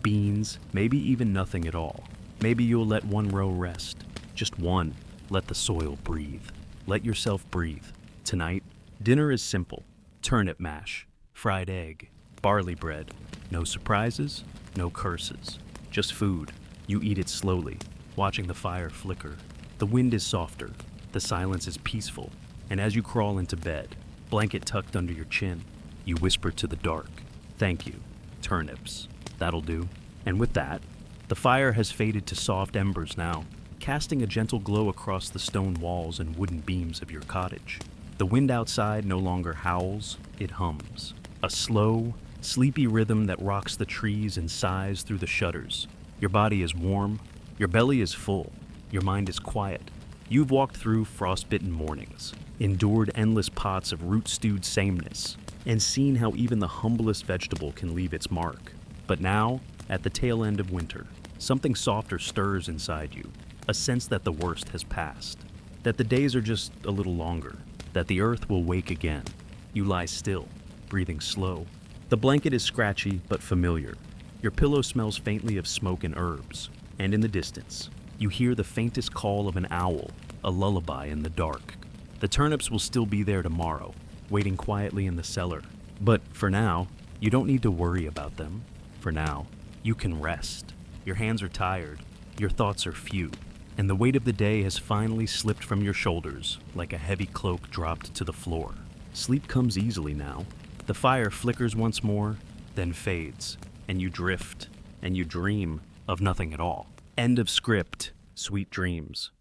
beans, maybe even nothing at all. Maybe you'll let one row rest. Just one. Let the soil breathe. Let yourself breathe. Tonight, dinner is simple. Turnip mash, fried egg, barley bread. No surprises, no curses. Just food. You eat it slowly, watching the fire flicker. The wind is softer. The silence is peaceful. And as you crawl into bed, blanket tucked under your chin, you whisper to the dark, "Thank you, turnips. That'll do." And with that, the fire has faded to soft embers now, casting a gentle glow across the stone walls and wooden beams of your cottage. The wind outside no longer howls, it hums. A slow, sleepy rhythm that rocks the trees and sighs through the shutters. Your body is warm, your belly is full, your mind is quiet. You've walked through frostbitten mornings, endured endless pots of root-stewed sameness, and seen how even the humblest vegetable can leave its mark. But now, at the tail end of winter, something softer stirs inside you, a sense that the worst has passed, that the days are just a little longer, that the earth will wake again. You lie still, breathing slow. The blanket is scratchy but familiar. Your pillow smells faintly of smoke and herbs, and in the distance, you hear the faintest call of an owl, a lullaby in the dark. The turnips will still be there tomorrow, waiting quietly in the cellar. But for now, you don't need to worry about them. For now, you can rest. Your hands are tired, your thoughts are few, and the weight of the day has finally slipped from your shoulders like a heavy cloak dropped to the floor. Sleep comes easily now. The fire flickers once more, then fades, and you drift, and you dream of nothing at all. End of script. Sweet dreams.